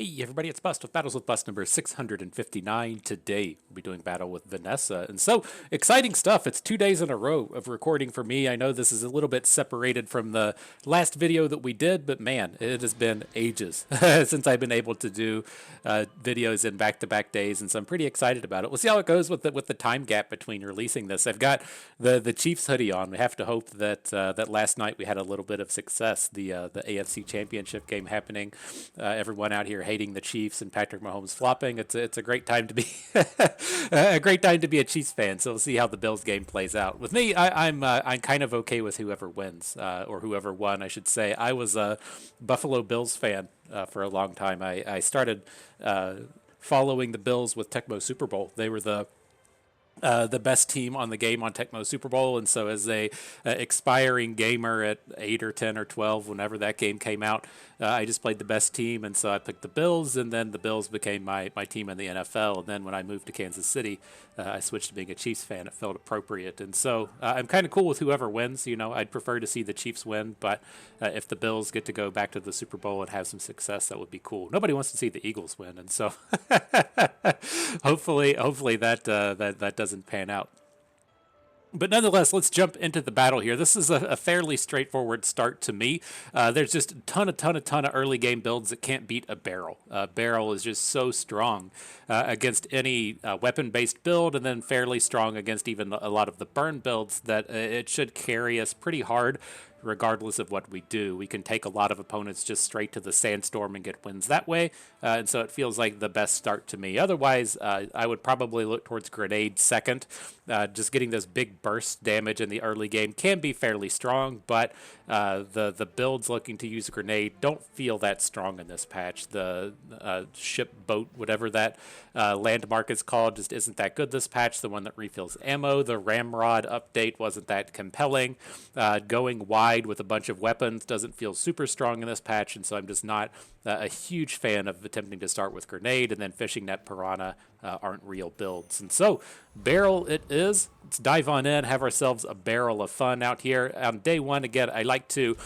Hey everybody, it's Bust with Battles with Bust number 659. Today we'll be doing battle with Vanessa. And so exciting stuff. It's 2 days in a row of recording for me. I know this is a little bit separated from the last video that we did, but man, it has been ages since I've been able to do videos in back-to-back days, and so I'm pretty excited about it. We'll see how it goes with the time gap between releasing this. I've got the Chiefs hoodie on. We have to hope that that last night we had a little bit of success. The AFC Championship game happening. Everyone out here hating the Chiefs and Patrick Mahomes flopping. It's a great time to be a great time to be a Chiefs fan. So we'll see how the Bills game plays out. With me, I'm kind of okay with whoever wins or whoever won, I should say. I was a Buffalo Bills fan for a long time. I started following the Bills with Tecmo Super Bowl. They were the best team on the game on Tecmo Super Bowl, and so as a expiring gamer at 8 or 10 or 12, whenever that game came out, I just played the best team, and so I picked the Bills, and then the Bills became my team in the NFL. And then when I moved to Kansas City, I switched to being a Chiefs fan. It felt appropriate, and so I'm kind of cool with whoever wins. You know, I'd prefer to see the Chiefs win, but if the Bills get to go back to the Super Bowl and have some success, that would be cool. Nobody wants to see the Eagles win, and so hopefully that doesn't pan out. But nonetheless, let's jump into the battle here. This is a fairly straightforward start to me. There's just a ton of early game builds that can't beat a barrel. Barrel is just so strong against any weapon-based build, and then fairly strong against even a lot of the burn builds that it should carry us pretty hard regardless of what we do. We can take a lot of opponents just straight to the sandstorm and get wins that way, and so it feels like the best start to me. Otherwise, I would probably look towards grenade second. Just getting this big burst damage in the early game can be fairly strong, but the builds looking to use a grenade don't feel that strong in this patch. The ship boat, whatever that landmark is called, just isn't that good this patch. The one that refills ammo, the ramrod update wasn't that compelling. Going wide with a bunch of weapons doesn't feel super strong in this patch, and so I'm just not a huge fan of attempting to start with grenade, and then fishing net piranha aren't real builds. And so barrel it is. Let's dive on in, have ourselves a barrel of fun out here. On day one, again, I like to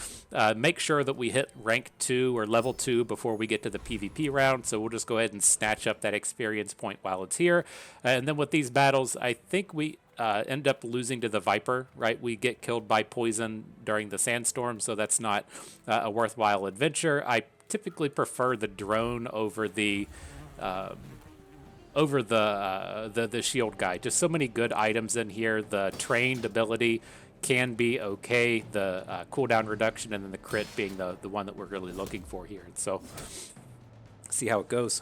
make sure that we hit rank 2 or level 2 before we get to the PvP round, so we'll just go ahead and snatch up that experience point while it's here. And then with these battles, I think we end up losing to the Viper, right? We get killed by poison during the sandstorm, so that's not a worthwhile adventure. I typically prefer the drone over the the shield guy. Just so many good items in here. The trained ability can be okay. The cooldown reduction, and then the crit being the one that we're really looking for here. And so see how it goes.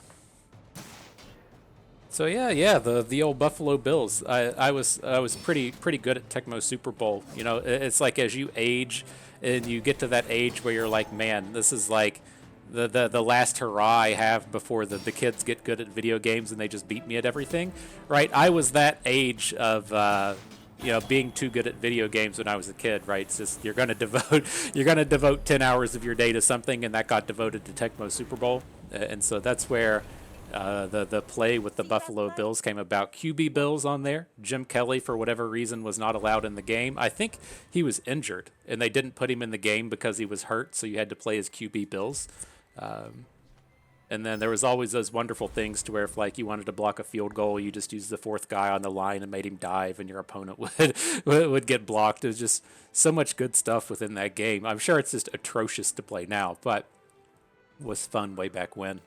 So yeah, the old Buffalo Bills. I was pretty good at Tecmo Super Bowl. You know, it's like as you age and you get to that age where you're like, man, this is like the last hurrah I have before the kids get good at video games and they just beat me at everything, right? I was that age of being too good at video games when I was a kid, right? It's just you're gonna devote 10 hours of your day to something, and that got devoted to Tecmo Super Bowl, and so that's where the play with the Buffalo Bills came about. QB Bills on there. Jim Kelly, for whatever reason, was not allowed in the game. I think he was injured, and they didn't put him in the game because he was hurt, so you had to play as QB Bills. And then there was always those wonderful things to where if like you wanted to block a field goal, you just used the fourth guy on the line and made him dive, and your opponent would get blocked. There's just so much good stuff within that game. I'm sure it's just atrocious to play now, but was fun way back when.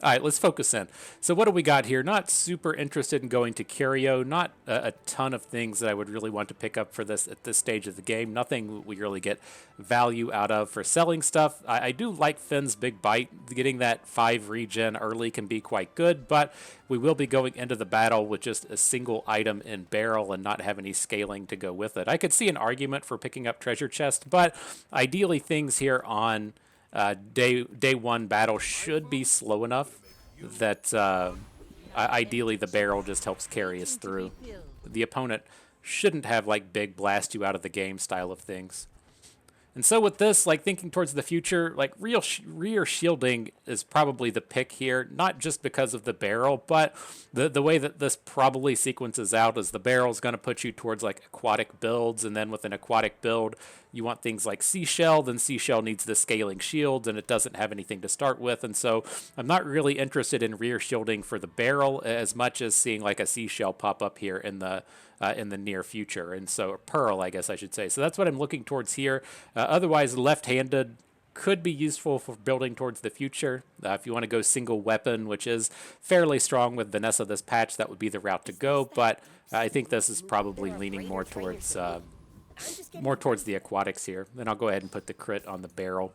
All right, let's focus in. So what do we got here? Not super interested in going to Curio. Not a ton of things that I would really want to pick up for this at this stage of the game. Nothing we really get value out of for selling stuff. I do like Finn's Big Bite. Getting that 5 regen early can be quite good, but we will be going into the battle with just a single item in barrel and not have any scaling to go with it. I could see an argument for picking up treasure chest, but ideally things here on day one battle should be slow enough that ideally the barrel just helps carry us through. The opponent shouldn't have like big blast you out of the game style of things. And so with this, like thinking towards the future, like rear shielding is probably the pick here, not just because of the barrel, but the way that this probably sequences out is the barrel is going to put you towards like aquatic builds, and then with an aquatic build, you want things like Seashell, then Seashell needs the scaling shields, and it doesn't have anything to start with. And so I'm not really interested in rear shielding for the barrel as much as seeing like a Seashell pop up here in the near future. And so Pearl, I guess I should say. So that's what I'm looking towards here. Otherwise, left-handed could be useful for building towards the future. If you want to go single weapon, which is fairly strong with Vanessa this patch, that would be the route to go. But I think this is probably leaning more towards the aquatics here. Then I'll go ahead and put the crit on the barrel.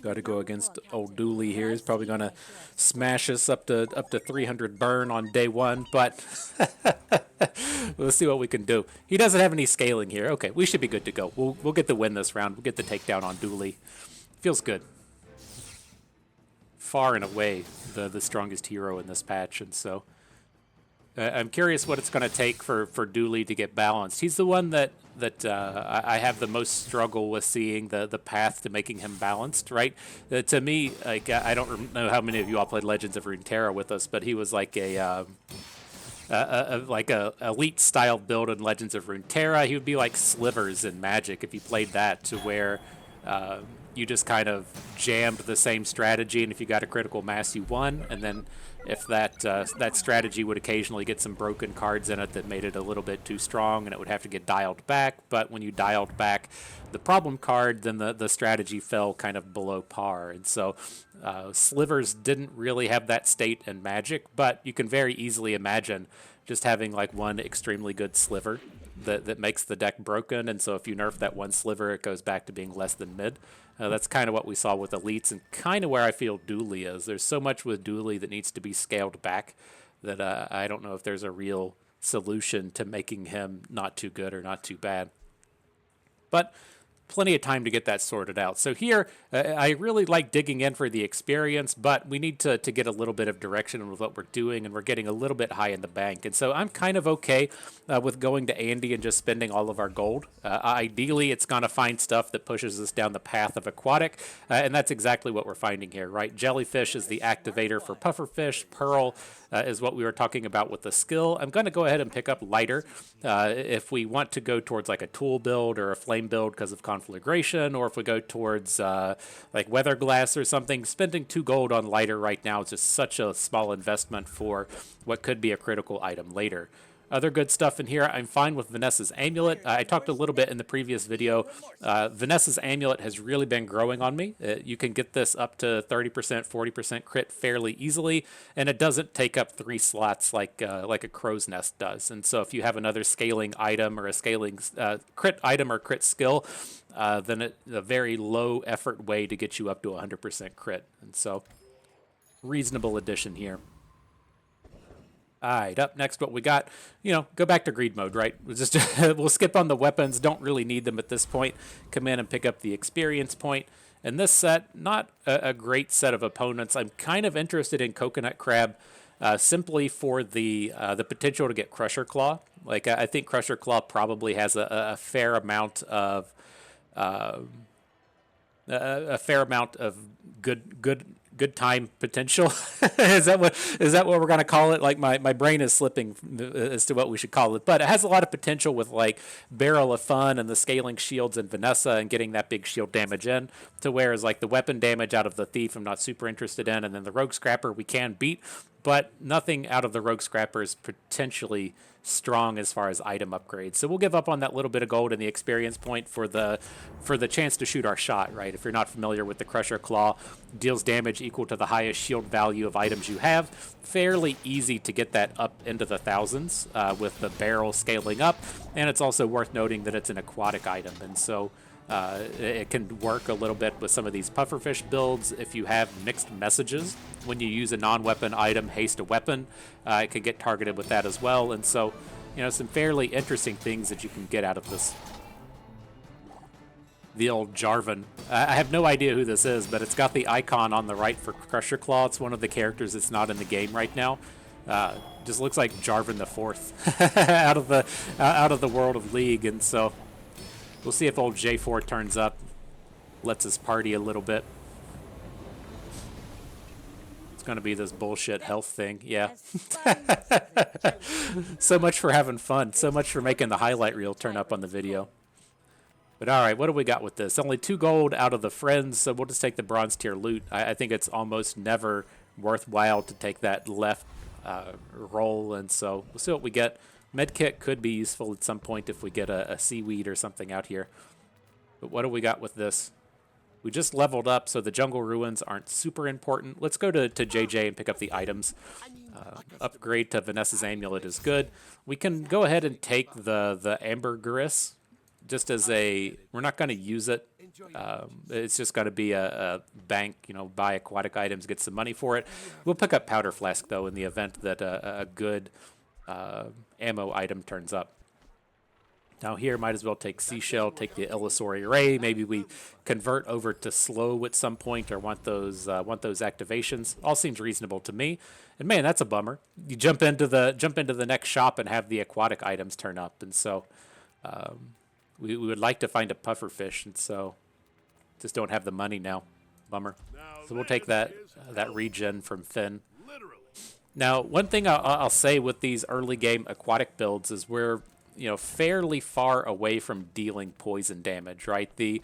Got to go against old Dooley here. He's probably going to smash us up to 300 burn on day one, but let's see what we can do. He doesn't have any scaling here. Okay, we should be good to go. We'll get the win this round. We'll get the takedown on Dooley. Feels good. Far and away the strongest hero in this patch, and so I'm curious what it's going to take for Dooley to get balanced. He's the one that I have the most struggle with seeing the path to making him balanced, right? To me, like, I don't know how many of you all played Legends of Runeterra with us, but he was like a elite style build in Legends of Runeterra. He would be like Slivers in Magic if you played that, to where you just kind of jammed the same strategy, and if you got a critical mass, you won. And then if that strategy would occasionally get some broken cards in it that made it a little bit too strong, and it would have to get dialed back. But when you dialed back the problem card, then the strategy fell kind of below par. And so Slivers didn't really have that state in Magic, but you can very easily imagine just having like one extremely good Sliver that makes the deck broken. And so if you nerf that one Sliver, it goes back to being less than mid. That's kind of what we saw with elites, and kind of where I feel Dooley is. There's so much with Dooley that needs to be scaled back that I don't know if there's a real solution to making him not too good or not too bad. But plenty of time to get that sorted out. So here, I really like digging in for the experience, but we need to get a little bit of direction with what we're doing, and we're getting a little bit high in the bank. And so I'm kind of okay with going to Andy and just spending all of our gold. Ideally, it's going to find stuff that pushes us down the path of aquatic, and that's exactly what we're finding here, right? Jellyfish is the activator for pufferfish. Pearl is what we were talking about with the skill. I'm going to go ahead and pick up lighter if we want to go towards like a tool build or a flame build because of conflagration, or if we go towards like weather glass or something. Spending 2 gold on lighter right now is just such a small investment for what could be a critical item later. Other good stuff in here, I'm fine with Vanessa's Amulet. I talked a little bit in the previous video. Vanessa's Amulet has really been growing on me. You can get this up to 30%, 40% crit fairly easily, and it doesn't take up 3 slots like a crow's nest does. And so if you have another scaling item or a scaling crit item or crit skill, then it's a very low effort way to get you up to 100% crit. And so reasonable addition here. All right, up next, what we got, go back to greed mode, right? We'll skip on the weapons, don't really need them at this point. Come in and pick up the experience point. And this set, not a great set of opponents. I'm kind of interested in Coconut Crab simply for the potential to get Crusher Claw. Like, I think Crusher Claw probably has a fair amount of good time potential. Is that what we're gonna call it? Like my brain is slipping as to what we should call it, but it has a lot of potential with like Barrel of Fun and the scaling shields and Vanessa and getting that big shield damage in, to whereas like the weapon damage out of the Thief I'm not super interested in, and then the Rogue Scrapper we can beat, but nothing out of the Rogue Scrapper is potentially strong as far as item upgrades. So we'll give up on that little bit of gold and the experience point for the chance to shoot our shot, right? If you're not familiar with the Crusher Claw, deals damage equal to the highest shield value of items you have. Fairly easy to get that up into the thousands with the barrel scaling up, and it's also worth noting that it's an aquatic item, and so it can work a little bit with some of these pufferfish builds. If you have mixed messages, when you use a non-weapon item, haste a weapon, it can get targeted with that as well. And so, some fairly interesting things that you can get out of this. The old Jarvan. I have no idea who this is, but it's got the icon on the right for Crusher Claw. It's one of the characters that's not in the game right now. Just looks like Jarvan the Fourth out of the world of League, and so we'll see if old J4 turns up, lets us party a little bit. It's going to be this bullshit health thing, yeah. So much for having fun. So much for making the highlight reel turn up on the video. But all right, what do we got with this? Only 2 gold out of the friends, so we'll just take the bronze tier loot. I think it's almost never worthwhile to take that left roll, and so we'll see what we get. Medkit could be useful at some point if we get a seaweed or something out here. But what do we got with this? We just leveled up, so the jungle ruins aren't super important. Let's go to JJ and pick up the items. Upgrade to Vanessa's amulet is good. We can go ahead and take the ambergris just as a... We're not going to use it. It's just got to be a bank, buy aquatic items, get some money for it. We'll pick up powder flask, though, in the event that a good ammo item turns up. Now here, might as well take Seashell, take the Illusory Ray. Maybe we convert over to slow at some point, or want those activations. All seems reasonable to me. And man, that's a bummer. You jump into the next shop and have the aquatic items turn up, and so we would like to find a pufferfish, and so just don't have the money now. Bummer. So we'll take that regen from Finn. Now, one thing I'll say with these early game aquatic builds is we're fairly far away from dealing poison damage, right? The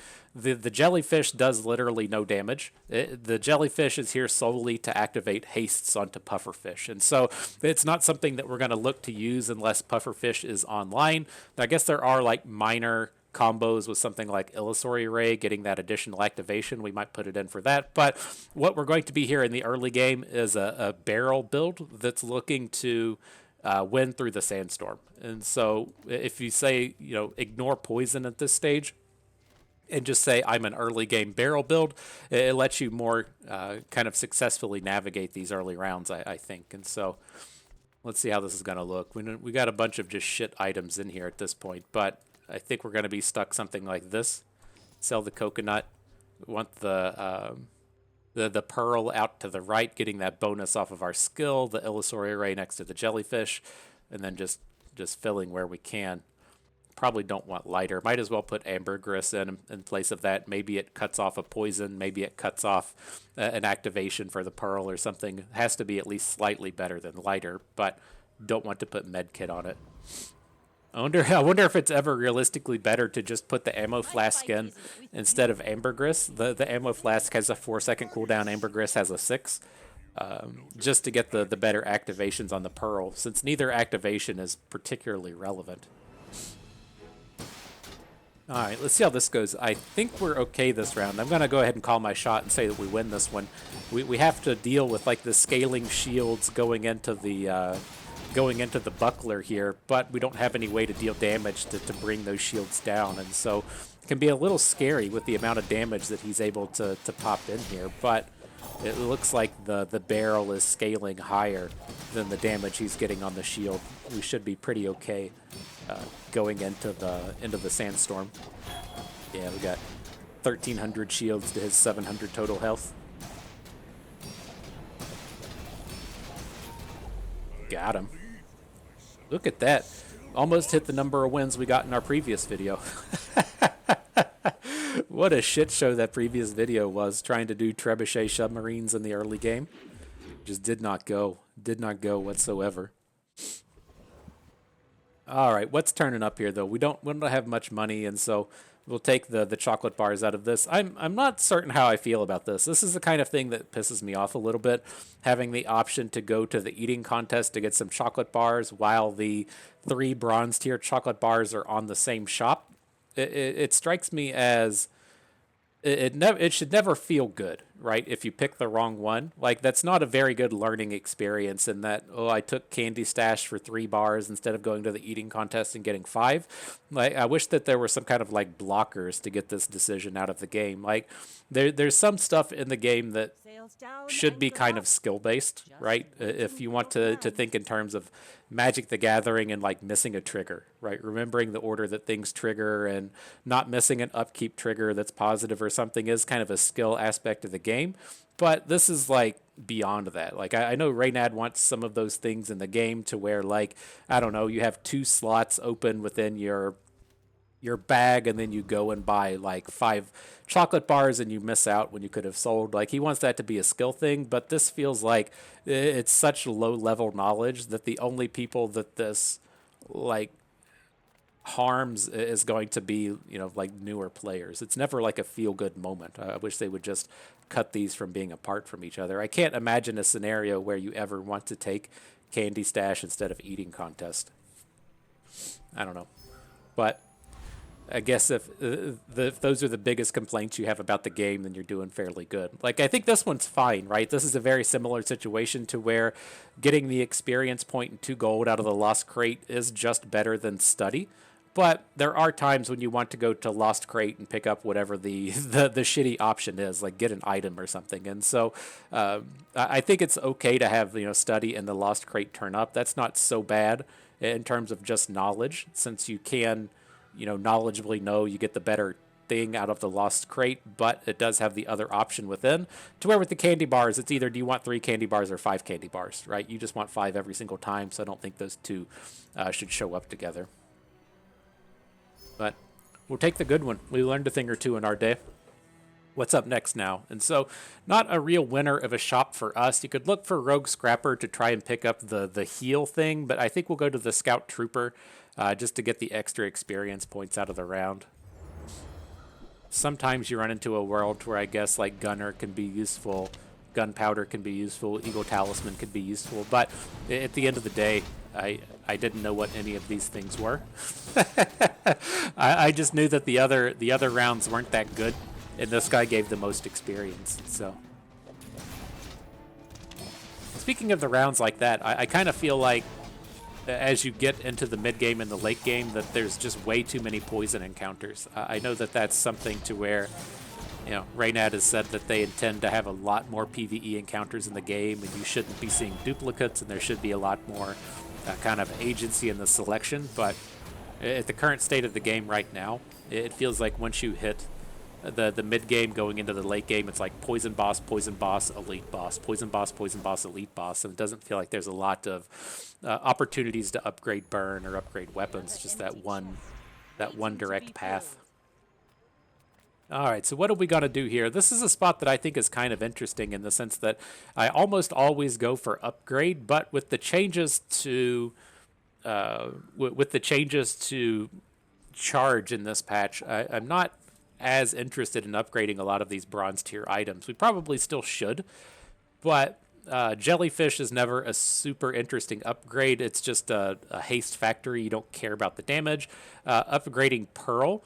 jellyfish does literally no damage. The jellyfish is here solely to activate hastes onto pufferfish, and so it's not something that we're going to look to use unless pufferfish is online. I guess there are like minor combos with something like Illusory Ray, getting that additional activation. We might put it in for that. But what we're going to be here in the early game is a barrel build that's looking to win through the sandstorm. And so if you say, ignore poison at this stage and just say I'm an early game barrel build, it lets you more kind of successfully navigate these early rounds, I think. And so let's see how this is going to look. We got a bunch of just shit items in here at this point, but I think we're going to be stuck something like this. Sell the coconut. We want the pearl out to the right, getting that bonus off of our skill, the Illusory Ray next to the jellyfish, and then just filling where we can. Probably don't want lighter. Might as well put ambergris in place of that. Maybe it cuts off a poison. Maybe it cuts off an activation for the pearl or something. It has to be at least slightly better than lighter, but don't want to put medkit on it. I wonder if it's ever realistically better to just put the ammo flask in instead of ambergris. The ammo flask has a 4-second cooldown. Ambergris has a 6. Just to get the better activations on the pearl, since neither activation is particularly relevant. All right, let's see how this goes. I think we're okay this round. I'm going to go ahead and call my shot and say that we win this one. We have to deal with like the scaling shields going into the buckler here, but we don't have any way to deal damage to bring those shields down, and so it can be a little scary with the amount of damage that he's able to pop in here. But it looks like the barrel is scaling higher than the damage he's getting on the shield. We should be pretty okay going into the sandstorm. Yeah, we got 1,300 shields to his 700 total health. Got him. Look at that. Almost hit the number of wins we got in our previous video. What a shit show that previous video was, trying to do trebuchet submarines in the early game. Just did not go. Did not go whatsoever. All right, what's turning up here, though? We don't have much money, and so we'll take the chocolate bars out of this. I'm not certain how I feel about this. This is the kind of thing that pisses me off a little bit, having the option to go to the eating contest to get some chocolate bars while the 3 bronze tier chocolate bars are on the same shop. It strikes me as it should never feel good, right? If you pick the wrong one, like that's not a very good learning experience. In that, I took Candy Stash for 3 bars instead of going to the eating contest and getting 5. Like, I wish that there were some kind of like blockers to get this decision out of the game. Like, there's some stuff in the game that should be kind of skill based, right? If you want to think in terms of Magic the Gathering and like missing a trigger, right? Remembering the order that things trigger and not missing an upkeep trigger that's positive or something is kind of a skill aspect of the game. But this is like beyond that. Like, I know Reynad wants some of those things in the game to where, like, I don't know, you have 2 slots open within your bag, and then you go and buy like 5 chocolate bars and you miss out when you could have sold. Like, he wants that to be a skill thing, but this feels like it's such low level knowledge that the only people that this like harms is going to be, like newer players. It's never like a feel good moment. I wish they would just cut these from being apart from each other. I can't imagine a scenario where you ever want to take Candy Stash instead of Eating Contest. I don't know. But I guess if those are the biggest complaints you have about the game, then you're doing fairly good. Like, I think this one's fine, right? This is a very similar situation to where getting the experience point and 2 gold out of the Lost Crate is just better than Study. But there are times when you want to go to Lost Crate and pick up whatever the shitty option is, like get an item or something. And so I think it's okay to have Study and the Lost Crate turn up. That's not so bad in terms of just knowledge, since you can knowledgeably know you get the better thing out of the Lost Crate, but it does have the other option within. To where with the candy bars, it's either do you want 3 candy bars or 5 candy bars, right? You just want 5 every single time, so I don't think those two should show up together. But we'll take the good one. We learned a thing or two in our day. What's up next now? And so, not a real winner of a shop for us. You could look for Rogue Scrapper to try and pick up the heal thing, but I think we'll go to the Scout Trooper just to get the extra experience points out of the round. Sometimes you run into a world where I guess like Gunner can be useful, Gunpowder can be useful, Eagle Talisman could be useful, but at the end of the day, I didn't know what any of these things were. I just knew that the other rounds weren't that good, and this guy gave the most experience. So, speaking of the rounds like that, I kind of feel like as you get into the mid game and the late game that there's just way too many poison encounters. I know that that's something to where, Reynad has said that they intend to have a lot more PvE encounters in the game, and you shouldn't be seeing duplicates, and there should be a lot more kind of agency in the selection. But at the current state of the game right now, it feels like once you hit the mid game going into the late game, it's like poison boss, elite boss, poison boss, elite boss, and it doesn't feel like there's a lot of opportunities to upgrade burn or upgrade weapons. Just that one direct path. All right, so what are we going to do here? This is a spot that I think is kind of interesting in the sense that I almost always go for upgrade, but with the changes to charge in this patch, I'm not as interested in upgrading a lot of these bronze tier items. We probably still should, but Jellyfish is never a super interesting upgrade. It's just a haste factory. You don't care about the damage. Upgrading Pearl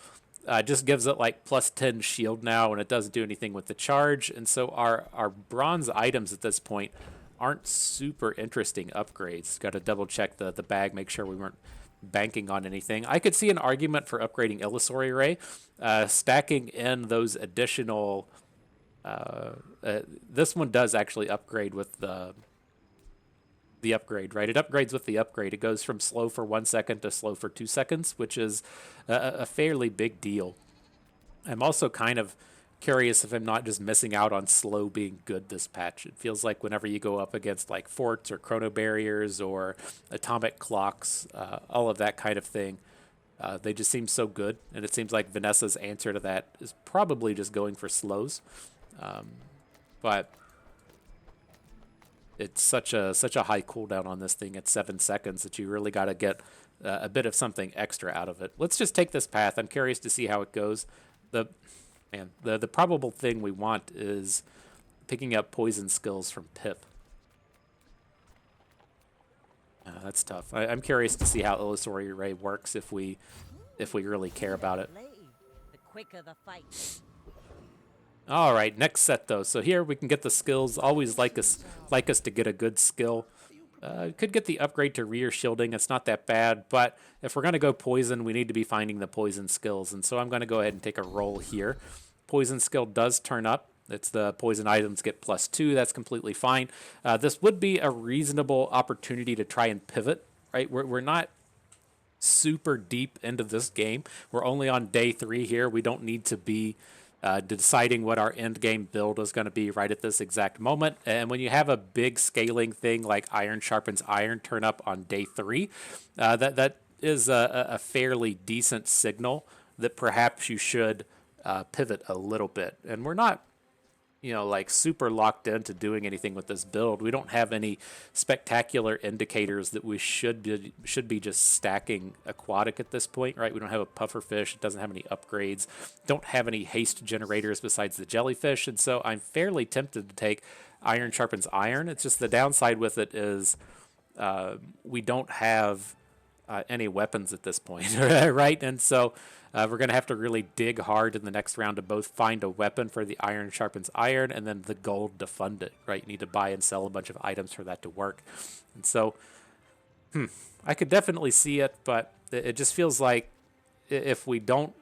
just gives it like plus 10 shield now, and it doesn't do anything with the charge. And so our bronze items at this point aren't super interesting upgrades. Got to double check the bag, make sure we weren't banking on anything. I could see an argument for upgrading Illusory Ray, stacking in those additional. This one does actually upgrade with the upgrade, right? It upgrades with the upgrade. It goes from slow for 1 second to slow for 2 seconds, which is a fairly big deal. I'm also kind of curious if I'm not just missing out on slow being good this patch. It feels like whenever you go up against like forts or chrono barriers or atomic clocks, all of that kind of thing, they just seem so good. And it seems like Vanessa's answer to that is probably just going for slows. But it's such a high cooldown on this thing at 7 seconds that you really got to get a bit of something extra out of it. Let's just take this path. I'm curious to see how it goes. The probable thing we want is picking up poison skills from Pip. That's tough. I'm curious to see how Illusory Ray works if we really care about it. The quicker the fight. All right, next set though. So here we can get the skills. Always like us to get a good skill. Could get the upgrade to rear shielding. It's not that bad, but if we're going to go poison, we need to be finding the poison skills. And so I'm going to go ahead and take a roll here. Poison skill does turn up. It's the poison items get +2. That's completely fine. This would be a reasonable opportunity to try and pivot, right? We're not super deep into this game. We're only on day 3 here. We don't need to be deciding what our end game build is going to be right at this exact moment. And when you have a big scaling thing like iron sharpens iron turn up on day 3, that is a fairly decent signal that perhaps you should pivot a little bit. And we're not you know, like super locked into doing anything with this build. We don't have any spectacular indicators that we should be just stacking aquatic at this point, right? We don't have a puffer fish. It doesn't have any upgrades. Don't have any haste generators besides the jellyfish, and so I'm fairly tempted to take iron sharpens iron. It's just the downside with it is we don't have any weapons at this point, right? And so we're going to have to really dig hard in the next round to both find a weapon for the iron sharpens iron and then the gold to fund it, right? You need to buy and sell a bunch of items for that to work. And so, I could definitely see it, but it just feels like if we don't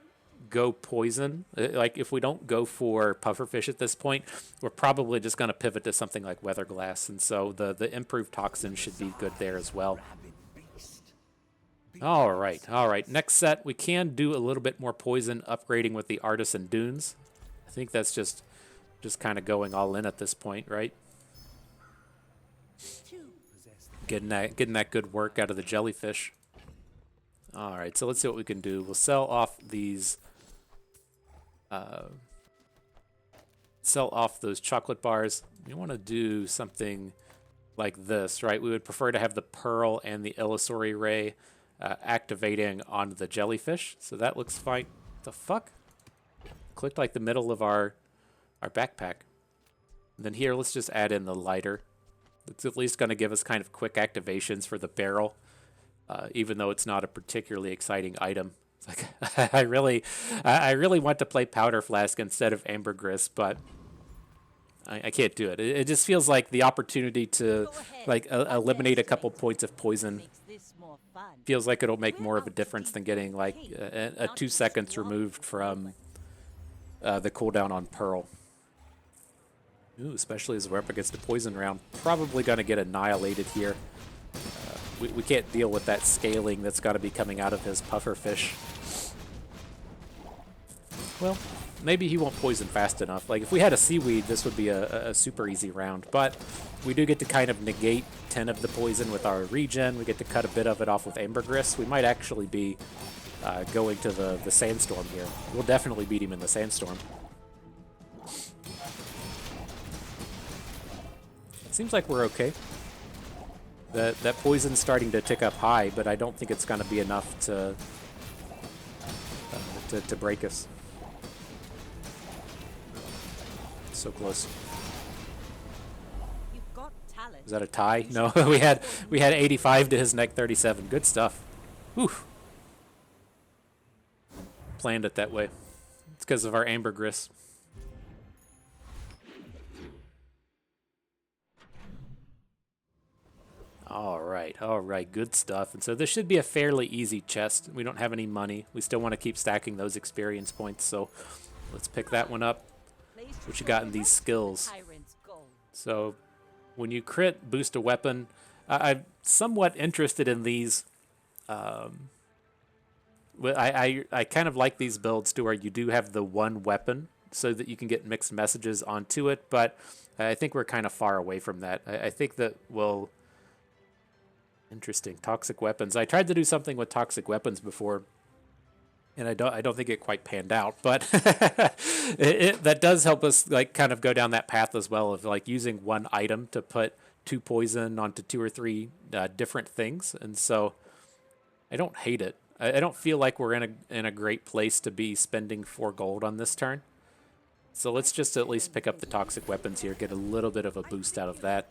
go poison, like if we don't go for pufferfish at this point, we're probably just going to pivot to something like weatherglass. And so the improved toxin should be good there as well. All right. Next set, we can do a little bit more poison upgrading with the Artisan Dunes. I think that's just kind of going all in at this point, right? Getting that good work out of the jellyfish. All right, so let's see what we can do. We'll sell off these, sell off those chocolate bars. We want to do something like this, right? We would prefer to have the pearl and the illusory ray activating on the jellyfish, so that looks fine. The fuck? Clicked like the middle of our backpack. And then here, let's just add in the lighter. It's at least going to give us kind of quick activations for the barrel, even though it's not a particularly exciting item. It's like I really want to play powder flask instead of ambergris, but I can't do it. It just feels like the opportunity to like eliminate a couple points of poison feels like it'll make more of a difference than getting like a 2 seconds removed from the cooldown on Pearl. Ooh, especially as we're up against a poison round. Probably going to get annihilated here. We can't deal with that scaling that's got to be coming out of his puffer fish. Well, maybe he won't poison fast enough. Like, if we had a seaweed, this would be a super easy round. But we do get to kind of negate 10 of the poison with our regen. We get to cut a bit of it off with ambergris. We might actually be going to the sandstorm here. We'll definitely beat him in the sandstorm. It seems like we're okay. That poison's starting to tick up high, but I don't think it's going to be enough to break us. So close. You've got talent. Is that a tie? No, we had 85 to his neck 37. Good stuff. Whew. Planned it that way. It's because of our ambergris. All right, good stuff. And so this should be a fairly easy chest. We don't have any money. We still want to keep stacking those experience points, so let's pick that one up. What you got in these skills? So when you crit, boost a weapon. I'm somewhat interested in these. I kind of like these builds to where you do have the one weapon so that you can get mixed messages onto it, but I think we're kind of far away from that. I think that we'll... Interesting. Toxic weapons. I tried to do something with toxic weapons before, and I don't think it quite panned out, but that does help us like kind of go down that path as well of like using one item to put 2 poison onto 2 or 3 different things. And so I don't hate it. I don't feel like we're in a great place to be spending 4 gold on this turn. So let's just at least pick up the toxic weapons here, get a little bit of a boost out of that.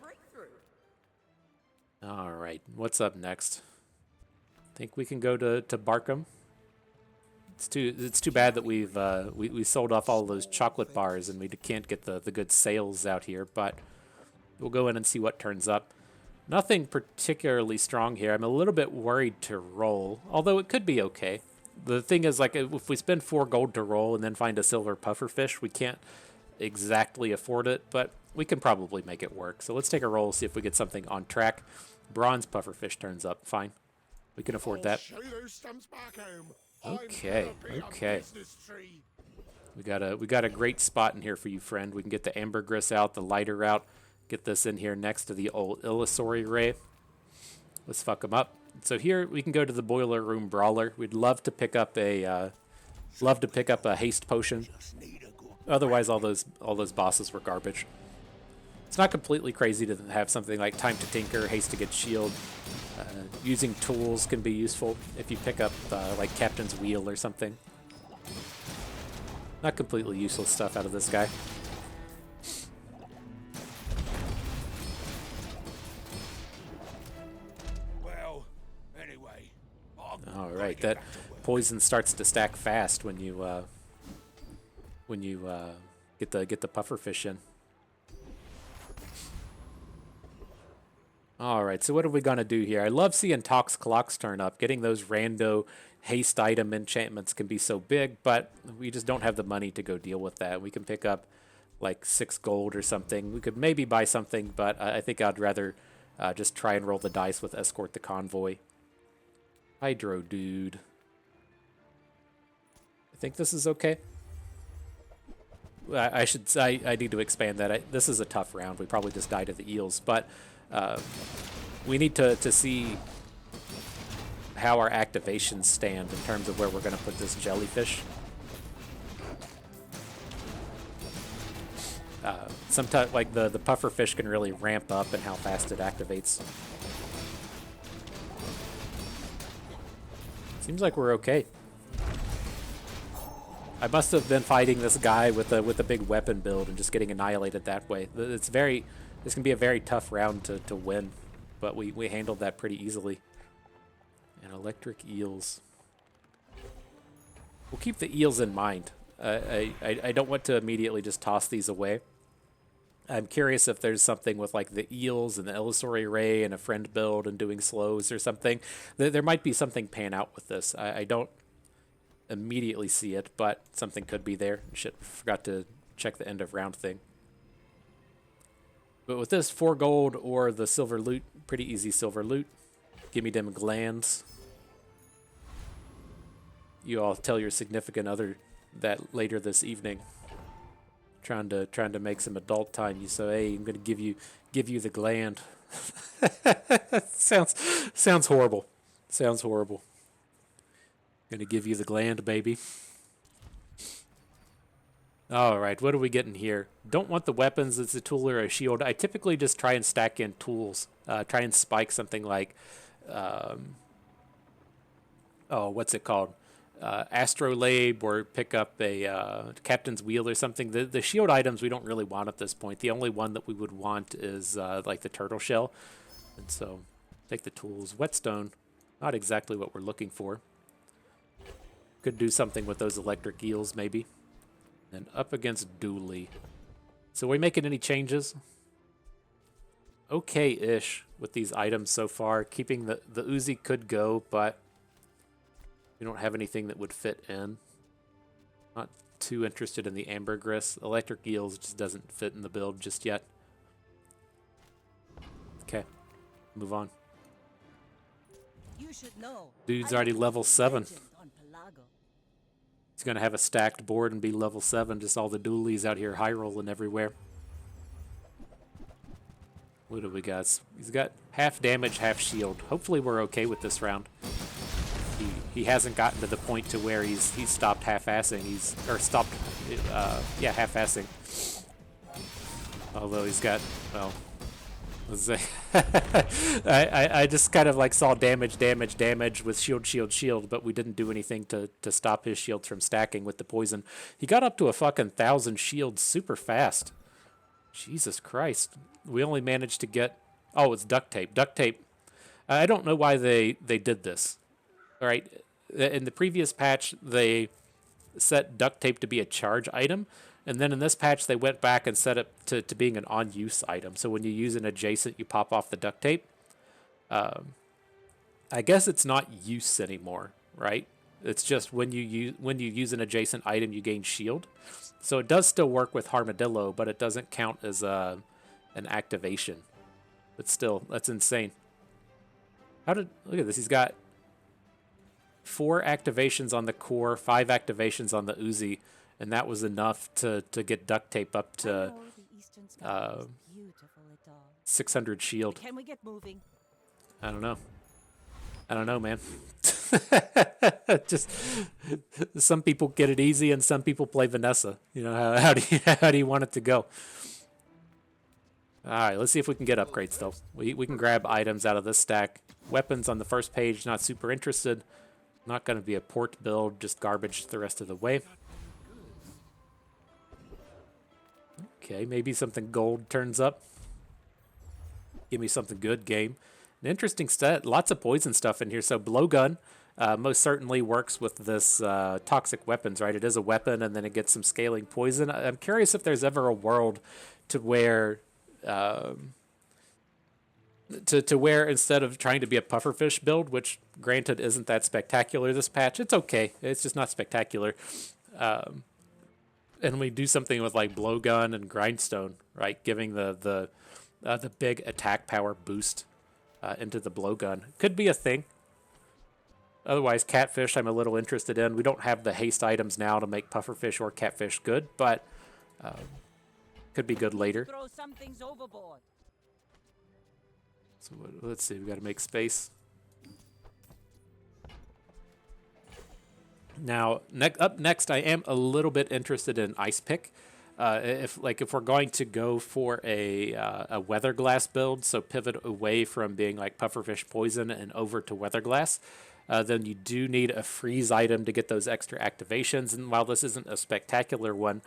All right, what's up next? Think we can go to Barkham. It's too bad that we sold off all those chocolate bars and we can't get the good sales out here, but we'll go in and see what turns up. Nothing particularly strong here. I'm a little bit worried to roll, although it could be okay. The thing is, like, if we spend 4 gold to roll and then find a silver pufferfish, we can't exactly afford it, but we can probably make it work. So let's take a roll, see if we get something on track. Bronze pufferfish turns up. Fine. We can afford that. Okay. We got a great spot in here for you, friend. We can get the ambergris out, the lighter out. Get this in here next to the old illusory ray. Let's fuck them up. So here we can go to the boiler room brawler. We'd love to pick up a haste potion. Otherwise, all those bosses were garbage. It's not completely crazy to have something like Time to Tinker, Haste to Get Shield. Using tools can be useful if you pick up like Captain's Wheel or something. Not completely useless stuff out of this guy. Well, anyway. All right, that poison starts to stack fast when you get the pufferfish in. All right, so what are we gonna do here? I love seeing Tox Clocks turn up. Getting those rando haste item enchantments can be so big, but we just don't have the money to go deal with that. We can pick up like 6 gold or something. We could maybe buy something, but I think I'd rather just try and roll the dice with Escort the Convoy. Hydro Dude. I think this is okay. I need to expand that. This is a tough round. We probably just died to the eels, but we need to see how our activations stand in terms of where we're going to put this jellyfish. Sometimes, like the pufferfish can really ramp up in how fast it activates. Seems like we're okay. I must have been fighting this guy with a big weapon build and just getting annihilated that way. This can be a very tough round to win, but we handled that pretty easily. And electric eels. We'll keep the eels in mind. I don't want to immediately just toss these away. I'm curious if there's something with like the eels and the illusory ray and a friend build and doing slows or something. There might be something pan out with this. I don't immediately see it, but something could be there. Shit, forgot to check the end of round thing. But with this 4 gold or the silver loot, pretty easy silver loot. Give me them glands. You all tell your significant other that later this evening. Trying to make some adult time. You say, hey, I'm gonna give you the gland. sounds horrible. Sounds horrible. Gonna give you the gland, baby. Alright, what are we getting here? Don't want the weapons, it's a tool or a shield. I typically just try and stack in tools. Try and spike something like, what's it called? Astrolabe, or pick up a Captain's Wheel or something. The shield items we don't really want at this point. The only one that we would want is like the turtle shell. And so, take the tools. Whetstone, not exactly what we're looking for. Could do something with those electric eels, maybe. And up against Dooley. So are we making any changes? Okay-ish with these items so far. Keeping the Uzi could go, but we don't have anything that would fit in. Not too interested in the ambergris. Electric eels just doesn't fit in the build just yet. Okay, move on. You should know. Dude's already level 7. He's gonna have a stacked board and be level 7. Just all the doolies out here high rolling everywhere. What do we got? He's got half damage, half shield. Hopefully we're okay with this round. He hasn't gotten to the point to where he's stopped half-assing. Half-assing. Although he's got, well, let's say, I just kind of like saw damage with shield, but we didn't do anything to stop his shields from stacking with the poison. He got up to a fucking 1,000 shields super fast. Jesus Christ. We only managed to get, oh, it's duct tape. Duct tape. I don't know why they did this. All right, in the previous patch, they set duct tape to be a charge item, and then in this patch, they went back and set it to being an on-use item. So when you use an adjacent, you pop off the duct tape. I guess it's not use anymore, right? It's just when you use an adjacent item, you gain shield. So it does still work with Armadillo, but it doesn't count as an activation. But still, that's insane. Look at this? He's got 4 activations on the core, 5 activations on the Uzi, and that was enough to get duct tape up to 600 shield. Can we get moving? I don't know, man. Just some people get it easy and some people play Vanessa. You know, how do you how do you want it to go? All right, let's see if we can get upgrades though. We can grab items out of this stack. Weapons on the first page, not super interested. Not going to be a port build, just garbage the rest of the way. Okay, maybe something gold turns up. Give me something good, game. An interesting set, lots of poison stuff in here. So blowgun most certainly works with this toxic weapons, right? It is a weapon, and then it gets some scaling poison. I'm curious if there's ever a world to where to where instead of trying to be a pufferfish build, which granted isn't that spectacular this patch, it's okay. It's just not spectacular. And we do something with like blowgun and grindstone, right? Giving the big attack power boost into the blowgun. Could be a thing. Otherwise, catfish I'm a little interested in. We don't have the haste items now to make pufferfish or catfish good, but could be good later. Throw some things overboard. So let's see, we got to make space. Now, up next, I am a little bit interested in ice pick. If we're going to go for a weather glass build, so pivot away from being like pufferfish poison and over to weather glass, then you do need a freeze item to get those extra activations. And while this isn't a spectacular one,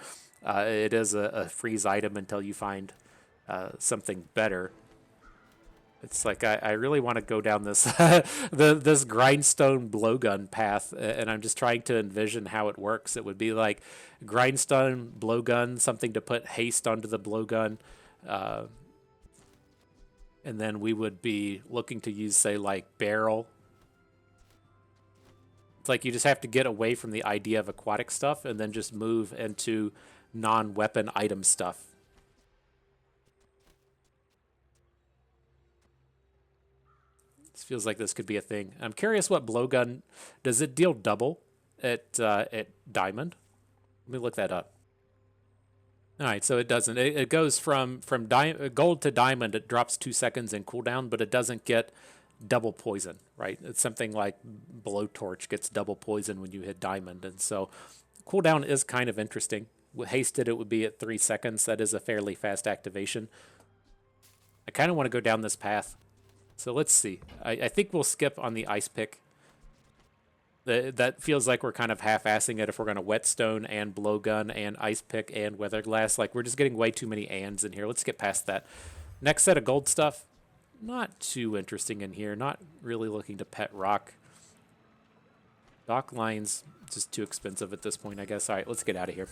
it is a freeze item until you find something better. It's like I really want to go down this this grindstone blowgun path, and I'm just trying to envision how it works. It would be like grindstone blowgun, something to put haste onto the blowgun, and then we would be looking to use, say, like barrel. It's like you just have to get away from the idea of aquatic stuff and then just move into non-weapon item stuff. This feels like this could be a thing. I'm curious what blowgun does. It deal double at diamond? Let me look that up. All right, so it doesn't. It goes from gold to diamond. It drops 2 seconds in cooldown, but it doesn't get double poison, right? It's something like blowtorch gets double poison when you hit diamond, and so cooldown is kind of interesting. With hasted, it would be at 3 seconds. That is a fairly fast activation. I kind of want to go down this path. So let's see. I think we'll skip on the ice pick. That feels like we're kind of half-assing it if we're going to whetstone and blowgun and ice pick and weather glass. Like, we're just getting way too many ands in here. Let's get past that. Next set of gold stuff. Not too interesting in here. Not really looking to pet rock. Dock lines, just too expensive at this point, I guess. All right, let's get out of here.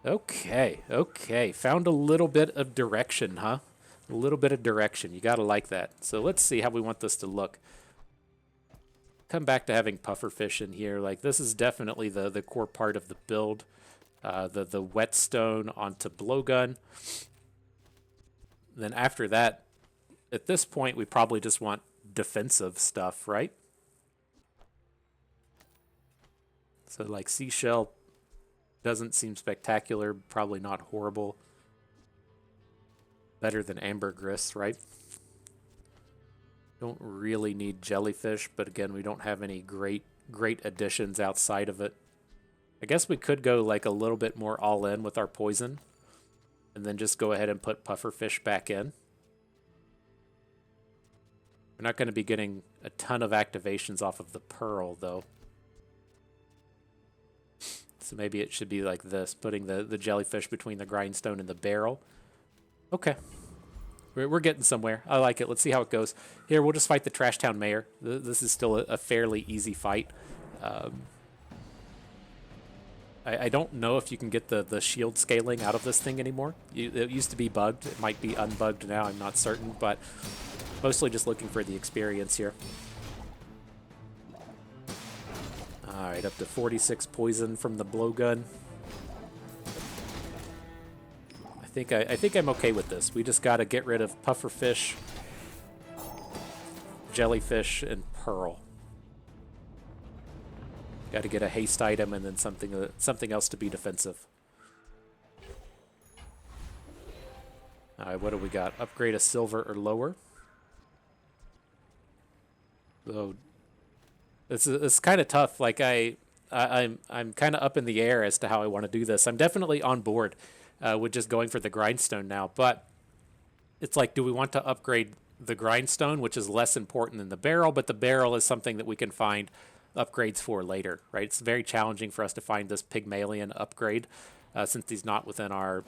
Okay. Found a little bit of direction, huh? A little bit of direction. You got to like that. So let's see how we want this to look. Come back to having pufferfish in here. Like, this is definitely the core part of the build. The whetstone onto blowgun. Then after that, at this point, we probably just want defensive stuff, right? So like seashell doesn't seem spectacular. Probably not horrible. Better than ambergris, right? Don't really need jellyfish, but again, we don't have any great additions outside of it. I guess we could go like a little bit more all in with our poison, and then just go ahead and put pufferfish back in. We're not going to be getting a ton of activations off of the pearl, though. So maybe it should be like this, putting the jellyfish between the grindstone and the barrel. Okay. We're getting somewhere. I like it. Let's see how it goes. Here, we'll just fight the Trash Town Mayor. This is still a fairly easy fight. I don't know if you can get the shield scaling out of this thing anymore. It used to be bugged. It might be unbugged now. I'm not certain, but mostly just looking for the experience here. All right, up to 46 poison from the blowgun. I think I'm okay with this. We just got to get rid of pufferfish, jellyfish, and pearl. Got to get a haste item and then something else to be defensive. All right, what do we got? Upgrade a silver or lower. So It's kind of tough. Like I'm kind of up in the air as to how I want to do this. I'm definitely on board with just going for the grindstone now, but it's like, do we want to upgrade the grindstone, which is less important than the barrel, but the barrel is something that we can find upgrades for later, right? It's very challenging for us to find this Pygmalion upgrade since he's not within our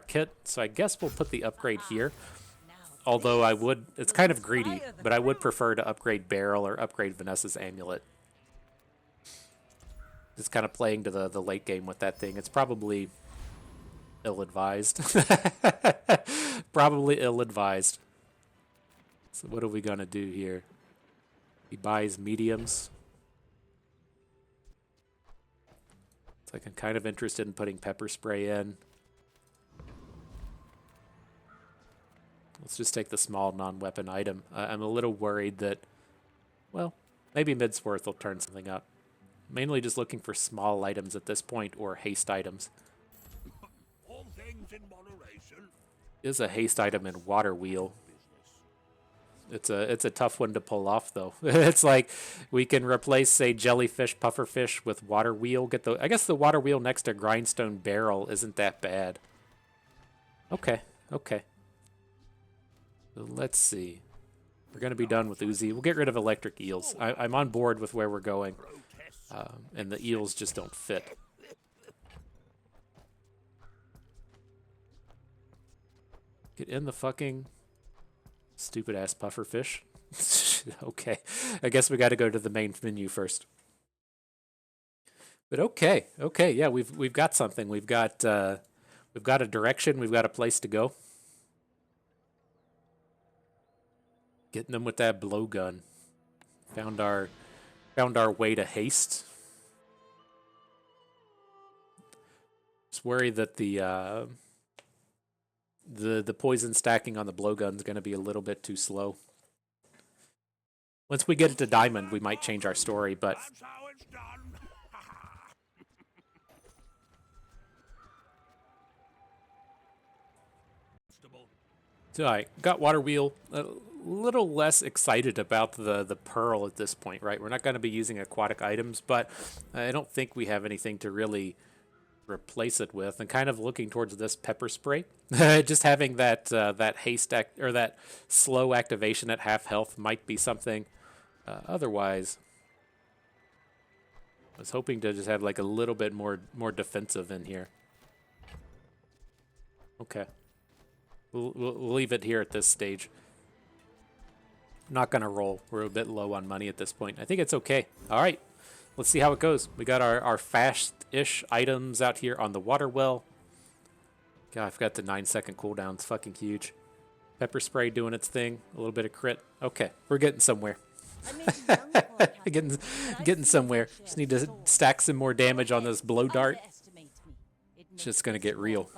kit. So I guess we'll put the upgrade here. Although it's kind of greedy, but I would prefer to upgrade barrel or upgrade Vanessa's amulet. Just kind of playing to the late game with that thing. It's probably ill-advised. Probably ill-advised. So what are we gonna do here? He buys mediums. It's like I'm kind of interested in putting pepper spray in. Let's just take the small non-weapon item. I'm a little worried that, well, maybe Midsworth will turn something up. Mainly just looking for small items at this point, or haste items. All things in moderation. Is a haste item in Water Wheel. It's a tough one to pull off though. It's like we can replace, say, jellyfish, pufferfish with Water Wheel. I guess the Water Wheel next to Grindstone Barrel isn't that bad. Okay. So let's see. We're gonna be done with Uzi. We'll get rid of electric eels. I'm on board with where we're going, and the eels just don't fit. Get in the fucking stupid ass pufferfish. Okay, I guess we got to go to the main menu first. But okay, yeah, we've got something. We've got a direction. We've got a place to go. Getting them with that blowgun. Found our way to haste. Just worried that the poison stacking on the blowgun is going to be a little bit too slow. Once we get it to diamond, we might change our story, but That's how it's done. so I got Water Wheel. A little less excited about the pearl at this point, right? We're not going to be using aquatic items, but I don't think we have anything to really replace it with, and kind of looking towards this pepper spray. Just having that haste or that slow activation at half health might be something. Otherwise, I was hoping to just have like a little bit more defensive in here. Okay, we'll leave it here at this stage. I'm not gonna roll. We're a bit low on money at this point. I think it's okay. All right. Let's see how it goes. We got our fast-ish items out here on the water well. God, I forgot the 9-second cooldown. It's fucking huge. Pepper spray doing its thing. A little bit of crit. Okay, we're getting somewhere. getting somewhere. Just need to stack some more damage on this blow dart. It's just gonna get real.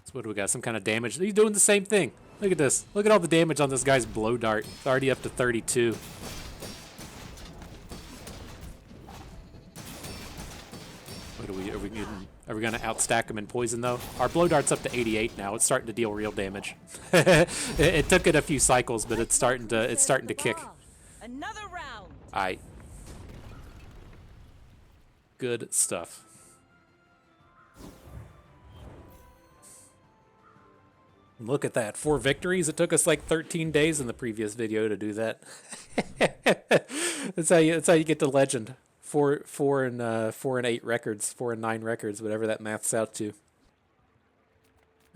So what do we got? Some kind of damage. He's doing the same thing. Look at this. Look at all the damage on this guy's blow dart. It's already up to 32. Are we gonna outstack him in poison though? Our blow dart's up to 88 now. It's starting to deal real damage. it took it a few cycles, but it's starting to kick. Another round. Aight. Good stuff. Look at that. 4 victories. It took us like 13 days in the previous video to do that. That's how you get to legend. 4 and 8 records, 4 and 9 records, whatever that maths out to.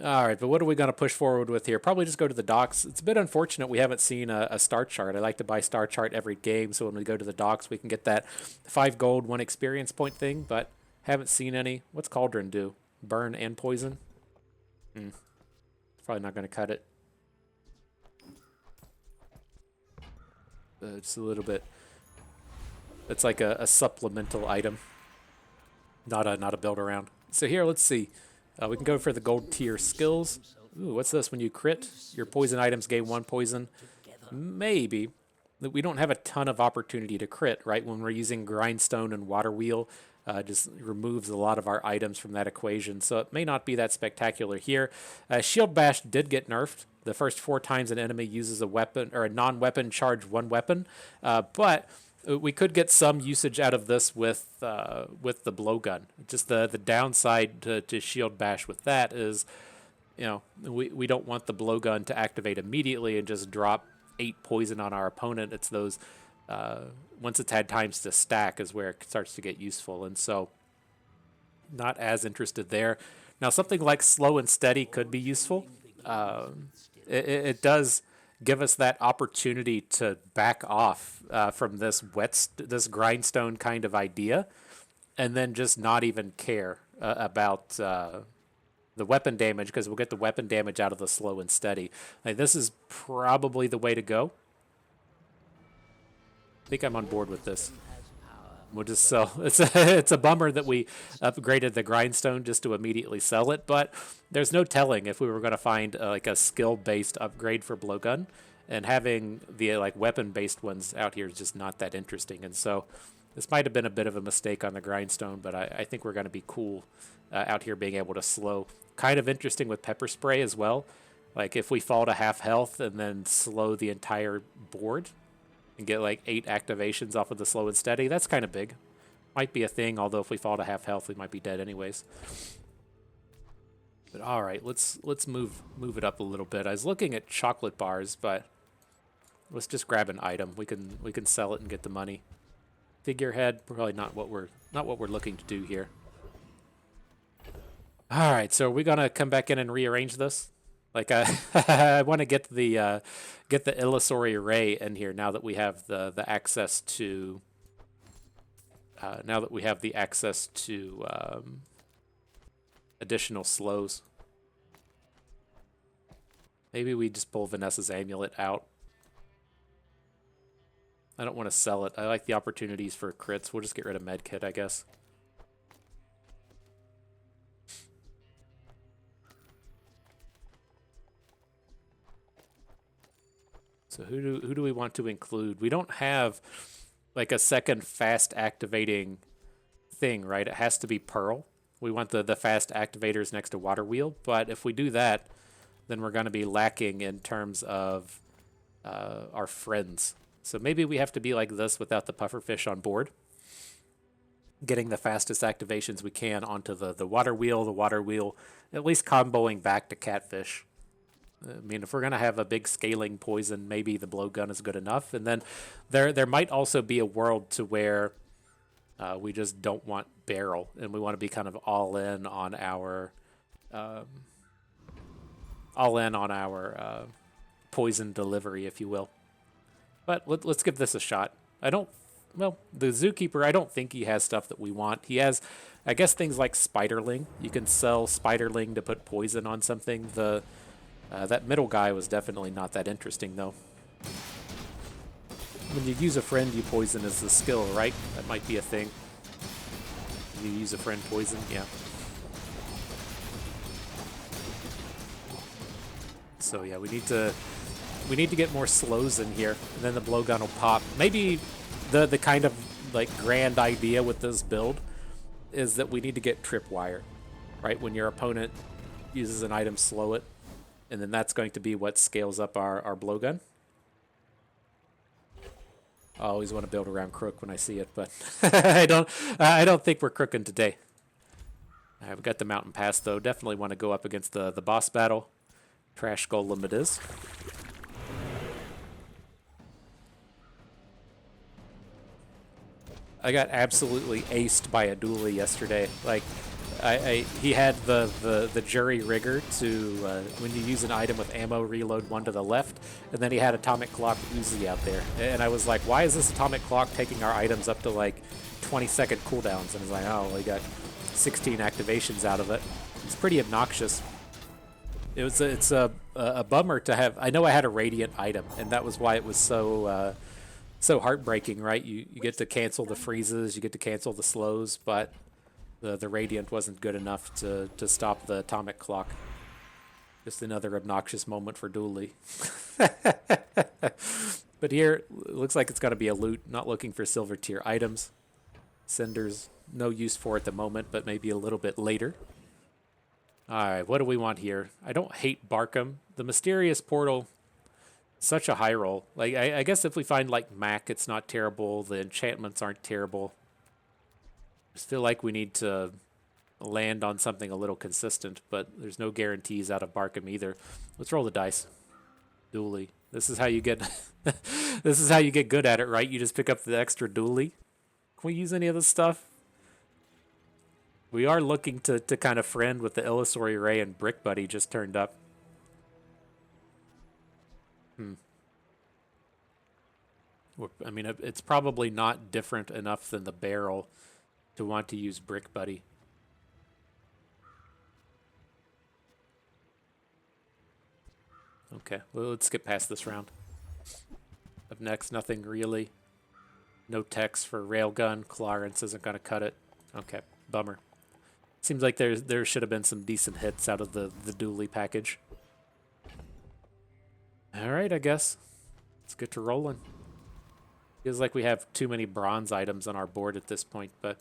All right, but what are we going to push forward with here? Probably just go to the docks. It's a bit unfortunate we haven't seen a star chart. I like to buy star chart every game, so when we go to the docks, we can get that 5 gold, 1 experience point thing, but haven't seen any. What's Cauldron do? Burn and poison? Probably not going to cut it. Just a little bit. It's like a supplemental item, not a build around. So here, let's see. We can go for the gold tier skills. Ooh, what's this? When you crit, your poison items gain 1 poison. Maybe. We don't have a ton of opportunity to crit, right? When we're using grindstone and water wheel, Just removes a lot of our items from that equation, so it may not be that spectacular here. Shield Bash did get nerfed. The first 4 times an enemy uses a weapon or a non-weapon charge one weapon, but we could get some usage out of this with the blowgun. Just the downside to Shield Bash with that is, we don't want the blowgun to activate immediately and just drop 8 poison on our opponent. It's those once it's had times to stack is where it starts to get useful, and so not as interested there. Now something like slow and steady could be useful. It does give us that opportunity to back off from this grindstone kind of idea, and then just not even care about the weapon damage, because we'll get the weapon damage out of the slow and steady. Like, this is probably the way to go. I think I'm on board with this. We'll just sell. It's a bummer that we upgraded the grindstone just to immediately sell it, but there's no telling if we were going to find like a skill-based upgrade for blowgun, and having the like weapon-based ones out here is just not that interesting. And so this might have been a bit of a mistake on the grindstone, but I think we're going to be cool out here being able to slow. Kind of interesting with pepper spray as well. Like if we fall to half health and then slow the entire board and get like 8 activations off of the slow and steady, that's kind of big. Might be a thing, although if we fall to half health, we might be dead anyways. But all right, let's move it up a little bit. I was looking at chocolate bars, but let's just grab an item. We can sell it and get the money. Figurehead, probably not what we're looking to do here. All right, so are we gonna come back in and rearrange this? Like I want to get the illusory array in here now that we have the access to additional slows. Maybe we just pull Vanessa's amulet out. I don't want to sell it. I like the opportunities for crits. We'll just get rid of medkit, I guess. So who do we want to include? We don't have like a second fast activating thing, right? It has to be Pearl. We want the fast activators next to Water Wheel, but if we do that, then we're going to be lacking in terms of our friends. So maybe we have to be like this without the pufferfish on board. Getting the fastest activations we can onto the Water Wheel, at least comboing back to Catfish. I mean, if we're going to have a big scaling poison, maybe the blowgun is good enough. And then there might also be a world to where we just don't want barrel, and we want to be kind of all in on our poison delivery, if you will. But let's give this a shot. The Zookeeper, I don't think he has stuff that we want. He has, I guess, things like Spiderling. You can sell Spiderling to put poison on something. That middle guy was definitely not that interesting, though. When you use a friend, you poison is the skill, right? That might be a thing. You use a friend poison, yeah. So yeah, we need to get more slows in here, and then the blowgun will pop. Maybe the kind of like grand idea with this build is that we need to get tripwire, right? When your opponent uses an item, slow it. And then that's going to be what scales up our blowgun. I always want to build around crook when I see it, but I don't think we're crooking today. I've got the mountain pass though. Definitely want to go up against the boss battle. Trash golem it is. I got absolutely aced by a dually yesterday. Like, he had the jury rigger to when you use an item with ammo, reload one to the left, and then he had atomic clock Uzi out there, and I was like, why is this atomic clock taking our items up to like 20-second cooldowns? And I was like, oh, we got 16 activations out of it. It's pretty obnoxious. It's a bummer to have. I know I had a radiant item, and that was why it was so heartbreaking, right? You get to cancel the freezes, you get to cancel the slows, but the radiant wasn't good enough to stop the atomic clock. Just another obnoxious moment for Dooley. But here, it looks like it's going to be a loot. Not looking for silver tier items. Cinders, no use for at the moment, but maybe a little bit later. Alright, what do we want here? I don't hate Barkham. The Mysterious Portal, such a high roll. Like, I guess if we find, like, Mac, it's not terrible. The enchantments aren't terrible. I just feel like we need to land on something a little consistent, but there's no guarantees out of Barkham either. Let's roll the dice. Dually. This is how you get this is how you get good at it, right? You just pick up the extra dually. Can we use any of this stuff? We are looking to kind of friend with the Illusory Ray, and Brick Buddy just turned up. I mean, it's probably not different enough than the barrel to want to use Brick Buddy. Okay, well, let's get past this round. Up next, nothing really. No text for Railgun. Clarence isn't going to cut it. Okay, bummer. Seems like there should have been some decent hits out of the dually package. Alright, I guess. Let's get to rolling. Feels like we have too many bronze items on our board at this point, but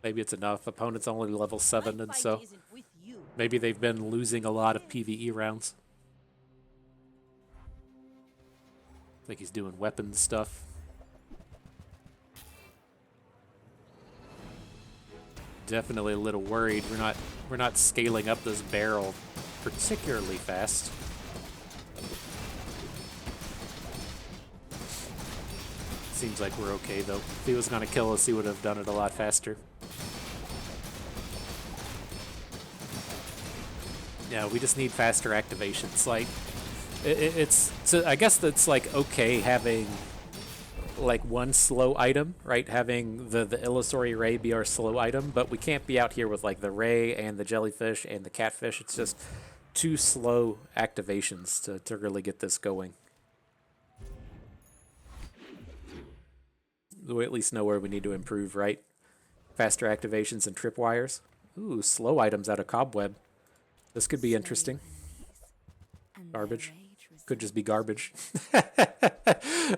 maybe it's enough. Opponent's only level 7, and so maybe they've been losing a lot of PvE rounds. I think he's doing weapons stuff. Definitely a little worried. We're not scaling up this barrel particularly fast. Seems like we're okay though. If he was gonna kill us, he would have done it a lot faster. Yeah, we just need faster activations. Like, it's so I guess that's like okay having like one slow item, right? Having the Illusory Ray be our slow item, but we can't be out here with like the Ray and the Jellyfish and the Catfish. It's just too slow activations to really get this going. We at least know where we need to improve, right? Faster activations and tripwires. Ooh, slow items out of Cobweb. This could be interesting. Garbage. Could just be garbage.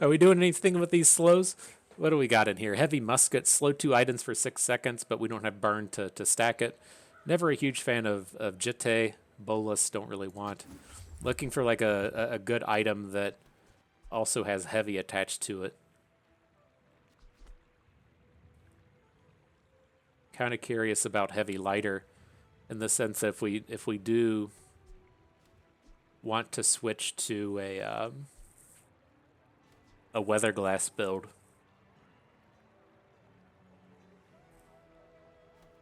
Are we doing anything with these slows? What do we got in here? Heavy musket, slow 2 items for 6 seconds, but we don't have burn to stack it. Never a huge fan of Jitte. Bolus, don't really want. Looking for like a good item that also has heavy attached to it. Kind of curious about heavy lighter, in the sense that if we do want to switch to a weather glass build.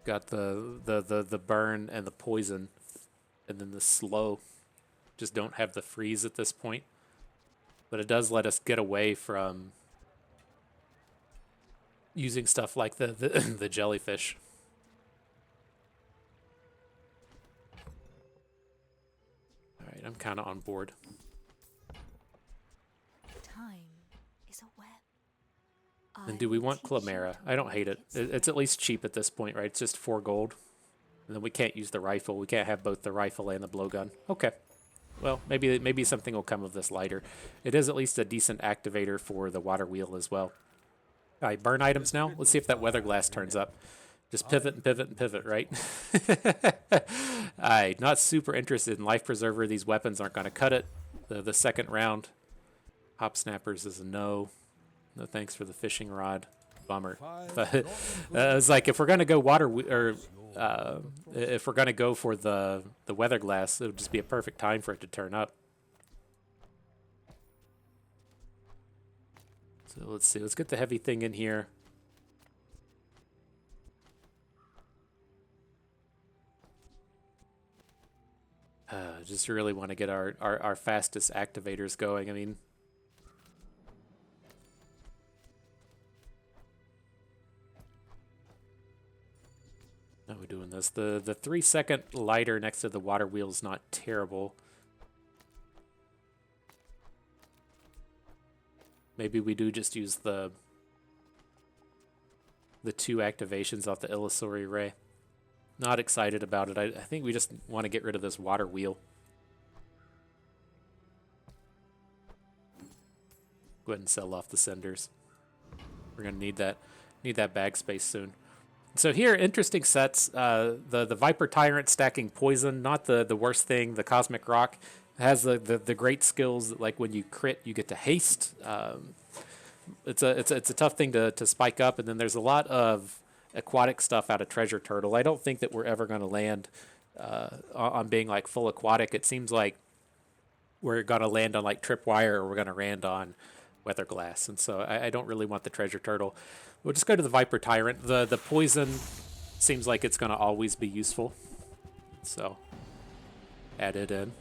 Got the burn and the poison, and then the slow. Just don't have the freeze at this point, but it does let us get away from using stuff like the jellyfish. All right, I'm kind of on board. Time is a web. And do we want Clamera? I don't hate it. It's at least cheap at this point, right? It's just 4 gold. And then we can't use the rifle. We can't have both the rifle and the blowgun. Okay. Well, maybe something will come of this lighter. It is at least a decent activator for the water wheel as well. All right, burn items now. Let's see if that weather glass turns up. Just pivot and pivot and pivot, right? Alright, not super interested in Life Preserver. These weapons aren't going to cut it. The second round. Hop Snappers is a no. No thanks for the fishing rod. Bummer. But it's like if we're going to go if we're going to go for the weather glass, it would just be a perfect time for it to turn up. So let's see. Let's get the heavy thing in here. Just really want to get our fastest activators going. I mean, how are we doing this? The 3-second lighter next to the water wheel is not terrible. Maybe we do just use the 2 activations off the Illusory Ray. Not excited about it. I think we just want to get rid of this water wheel. Go ahead and sell off the senders. We're gonna need that bag space soon. So here, interesting sets. The Viper Tyrant stacking poison, not the worst thing. The Cosmic Rock has the great skills that, like when you crit, you get to haste. It's a tough thing to spike up, and then there's a lot of aquatic stuff out of Treasure Turtle. I don't think that we're ever going to land on being like full aquatic. It seems like we're going to land on like Tripwire, or we're going to land on Weatherglass, and so I don't really want the Treasure Turtle. We'll just go to the Viper Tyrant. The poison seems like it's going to always be useful, so add it in.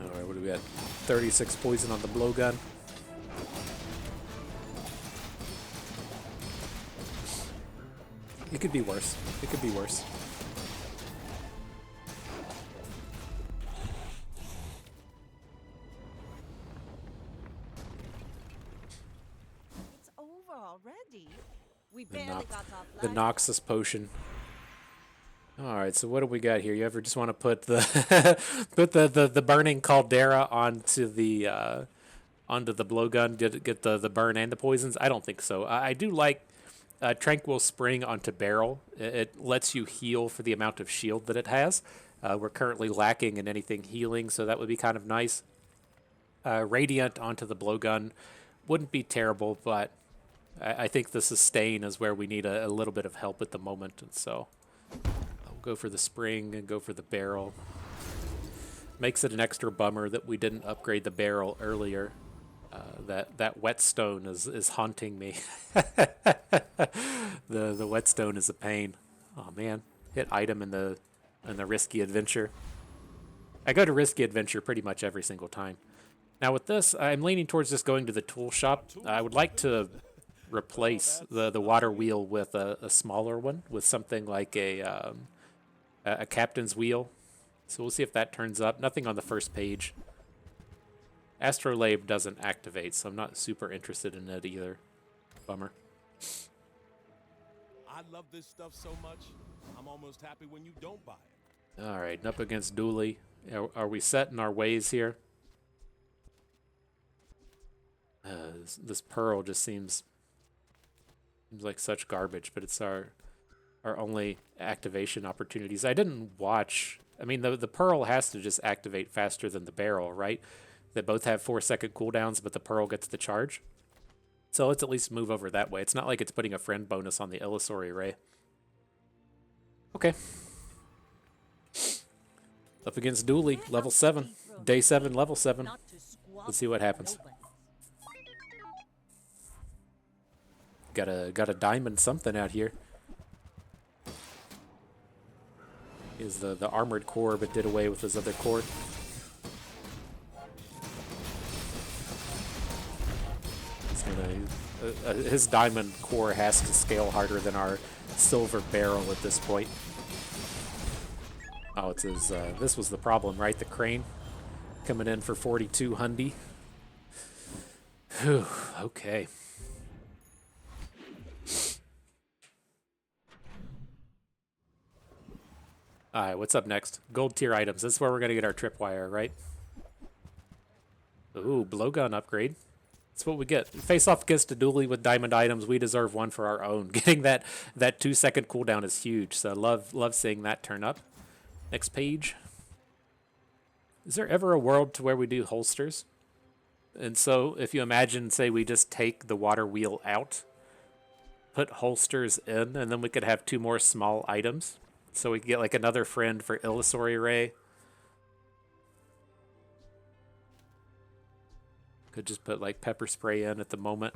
All right, what do we got? 36 poison on the blowgun. It could be worse. It could be worse. It's over already. We The, barely Nox- got off the last. Noxus potion. All right, so what do we got here? You ever just want to put the put the burning caldera onto the blowgun? Did it get the burn and the poisons? I don't think so. I do like Tranquil Spring onto barrel. It lets you heal for the amount of shield that it has. We're currently lacking in anything healing, so that would be kind of nice. Radiant onto the blowgun wouldn't be terrible, but I think the sustain is where we need a little bit of help at the moment, and so I'll go for the spring and go for the barrel. Makes it an extra bummer that we didn't upgrade the barrel earlier. That whetstone is haunting me. The whetstone is a pain. Oh man, hit item in the risky adventure. I go to risky adventure pretty much every single time. Now with this, I'm leaning towards just going to the tool shop. I would like to replace the water wheel with a smaller one, with something like a captain's wheel. So we'll see if that turns up. Nothing on the first page. Astrolabe doesn't activate, so I'm not super interested in it either. Bummer. I love this stuff so much, I'm almost happy when you don't buy it. All right, up against Dooley. Are we set in our ways here? This Pearl just seems like such garbage, but it's our only activation opportunities. I didn't watch. I mean, the Pearl has to just activate faster than the barrel, right? They both have 4-second cooldowns, but the Pearl gets the charge. So let's at least move over that way. It's not like it's putting a friend bonus on the Illusory Ray. Okay. Up against Dooley, level 7. Day 7, level 7. Let's see what happens. Got a diamond something out here. Is the armored core, but did away with his other core. His diamond core has to scale harder than our silver barrel at this point. Oh, it's his. This was the problem, right? The crane coming in for 42 hundy. Whew, okay. All right, what's up next? Gold tier items. This is where we're gonna get our tripwire, right? Ooh, blowgun upgrade. That's what we get. Face off against a dually with diamond items. We deserve one for our own. Getting that 2-second cooldown is huge. So love seeing that turn up. Next page. Is there ever a world to where we do holsters? And so if you imagine, say we just take the water wheel out, put holsters in, and then we could have 2 more small items. So we could get like another friend for Illusory Ray. Could just put like pepper spray in at the moment.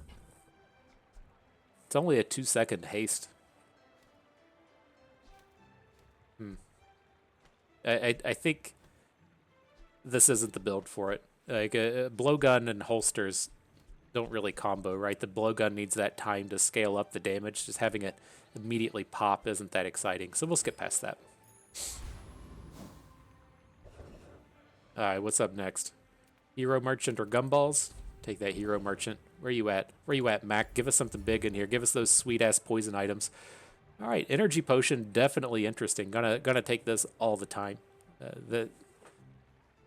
It's only a 2-second haste. I think this isn't the build for it. Like blowgun and holsters don't really combo, right? The blowgun needs that time to scale up the damage. Just having it immediately pop isn't that exciting. So we'll skip past that. All right, what's up next? Hero Merchant or Gumballs? Take that Hero Merchant. Where you at? Where you at, Mac? Give us something big in here. Give us those sweet-ass poison items. All right, energy potion, definitely interesting. Gonna take this all the time. That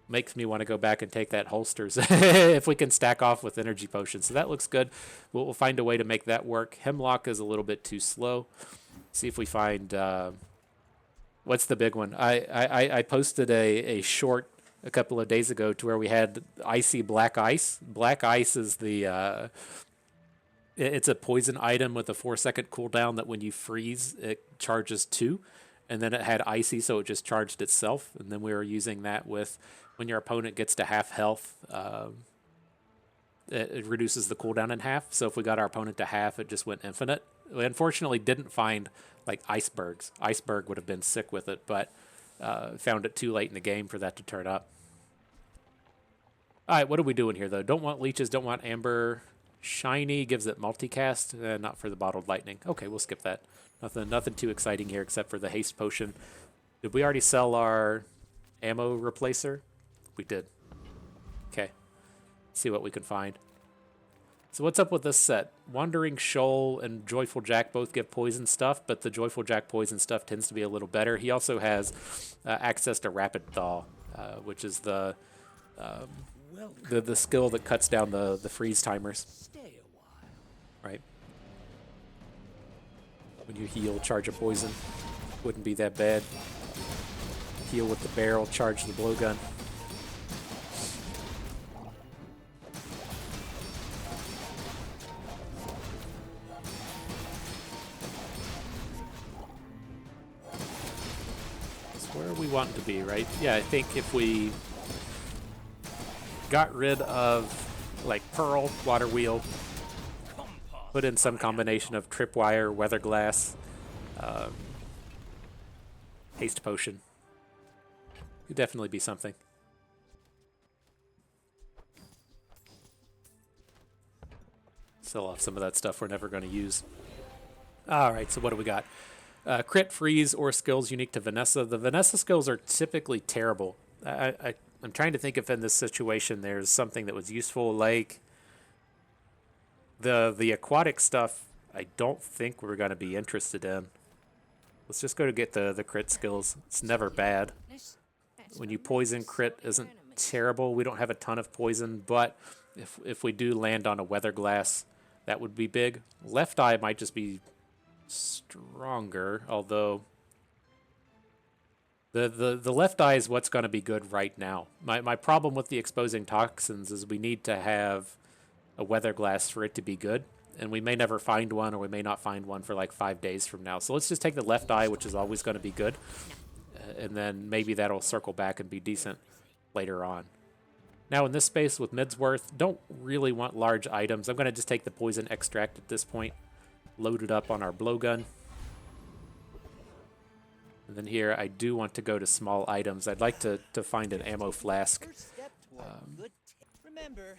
makes me want to go back and take that holsters if we can stack off with energy potions. So that looks good. We'll find a way to make that work. Hemlock is a little bit too slow. See if we find what's the big one. I posted a short a couple of days ago to where we had icy black ice. Black ice is the it's a poison item with a 4-second cooldown that when you freeze it charges 2, and then it had icy, so it just charged itself. And then we were using that with when your opponent gets to half health, it reduces the cooldown in half. So if we got our opponent to half, it just went infinite. We unfortunately didn't find like icebergs. Iceberg would have been sick with it, but found it too late in the game for that to turn up. All right, what are we doing here though? Don't want leeches, don't want amber. Shiny gives it multicast, not for the bottled lightning. Okay, we'll skip that. Nothing too exciting here except for the haste potion. Did we already sell our ammo replacer? We did. Okay. See what we can find. So what's up with this set? Wandering Shoal and Joyful Jack both give poison stuff, but the Joyful Jack poison stuff tends to be a little better. He also has access to Rapid Thaw, which is the skill that cuts down the freeze timers. Stay a while. Right. When you heal, charge a poison. Wouldn't be that bad. Heal with the barrel, charge the blowgun. That's where we want to be, right? Yeah, I think if we got rid of like Pearl, Water Wheel, put in some combination of Tripwire, Weatherglass, Haste Potion. Could definitely be something. Sell off some of that stuff we're never going to use. Alright, so what do we got? Crit, freeze, or skills unique to Vanessa. The Vanessa skills are typically terrible. I'm trying to think if in this situation there's something that was useful, like the aquatic stuff. I don't think we're going to be interested in. Let's just go to get the crit skills. It's never bad. When you poison, crit isn't terrible. We don't have a ton of poison, but if we do land on a Weatherglass, that would be big. Left Eye might just be stronger, although the left eye is what's going to be good right now. My problem with the exposing toxins is we need to have a Weatherglass for it to be good, and we may never find one, or we may not find one for like 5 days from now. So let's just take the left eye, which is always going to be good, and then maybe that'll circle back and be decent later on. Now in this space with Midsworth, don't really want large items. I'm going to just take the poison extract at this point, load it up on our blowgun. And then here, I do want to go to small items. I'd like to find an ammo flask.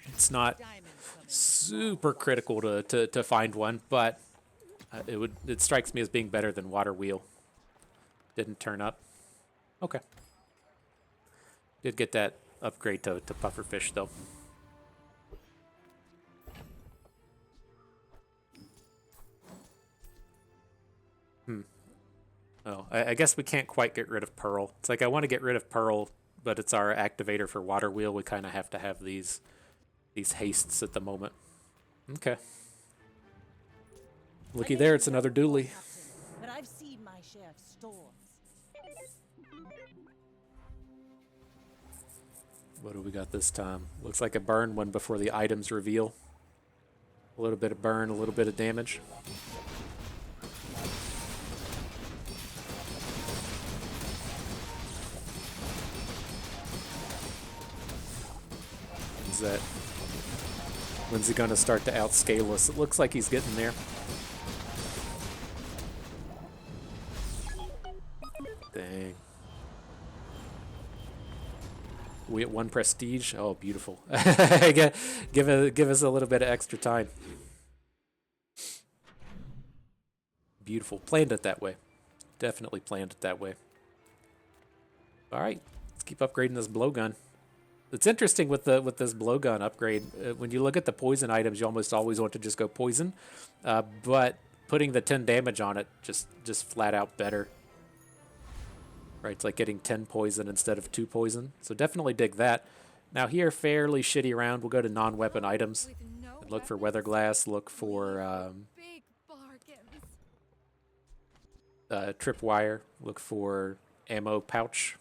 It's not super critical to find one, but it strikes me as being better than Water Wheel. Didn't turn up. Okay. Did get that upgrade to pufferfish though. Oh, I guess we can't quite get rid of Pearl. It's like I want to get rid of Pearl, but it's our activator for Water Wheel. We kind of have to have these hastes at the moment. Okay. Looky there, it's another dually. But I've seen my share of storms. What do we got this time? Looks like a burn one before the items reveal. A little bit of burn, a little bit of damage. That when's he gonna start to outscale us? It looks like he's getting there. Dang. We at 1 prestige. Oh, beautiful. give us a little bit of extra time. Beautiful. Planned it that way. Definitely planned it that way. All right, let's keep upgrading this blowgun. It's interesting with this blowgun upgrade. When you look at the poison items, you almost always want to just go poison. But putting the 10 damage on it just flat out better. Right, it's like getting 10 poison instead of 2 poison. So definitely dig that. Now here, fairly shitty round. We'll go to non-weapon items. With no And look for weapons, weather glass. Look for big bargains. tripwire. Look for ammo pouch.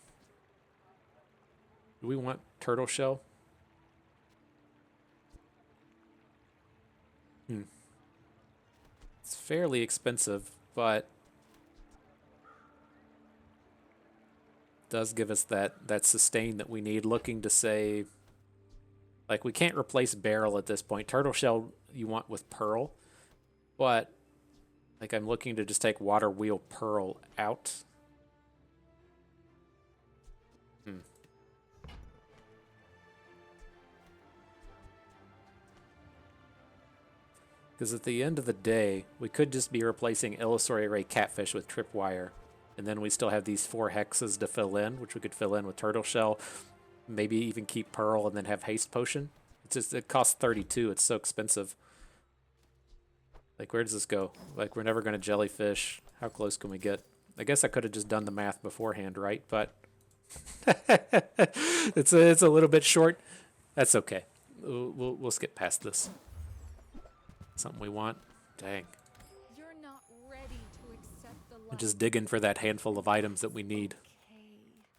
Do we want turtle shell? It's fairly expensive, but does give us that sustain that we need. Looking to say, like, we can't replace barrel at this point. Turtle shell you want with pearl, but like I'm looking to just take water wheel pearl out. Because at the end of the day, we could just be replacing Illusory Ray Catfish with Tripwire. And then we still have these 4 hexes to fill in, which we could fill in with Turtle Shell. Maybe even keep Pearl and then have Haste Potion. It's just, it costs 32. It's so expensive. Like, where does this go? Like, we're never going to Jellyfish. How close can we get? I guess I could have just done the math beforehand, right? But it's a little bit short. That's okay. We'll skip past this. Something we want. Dang. You're not ready to accept the light. I'm just digging for that handful of items that we need.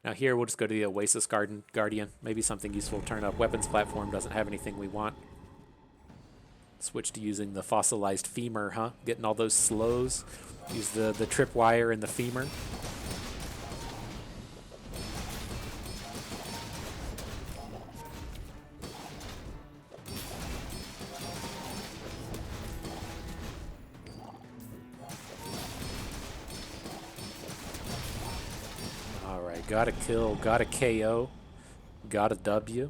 Now here, we'll just go to the Oasis Guardian. Maybe something useful to turn up. Weapons platform doesn't have anything we want. Switch to using the fossilized femur, huh? Getting all those slows. Use the tripwire and the femur. Got a kill, got a KO, got a W.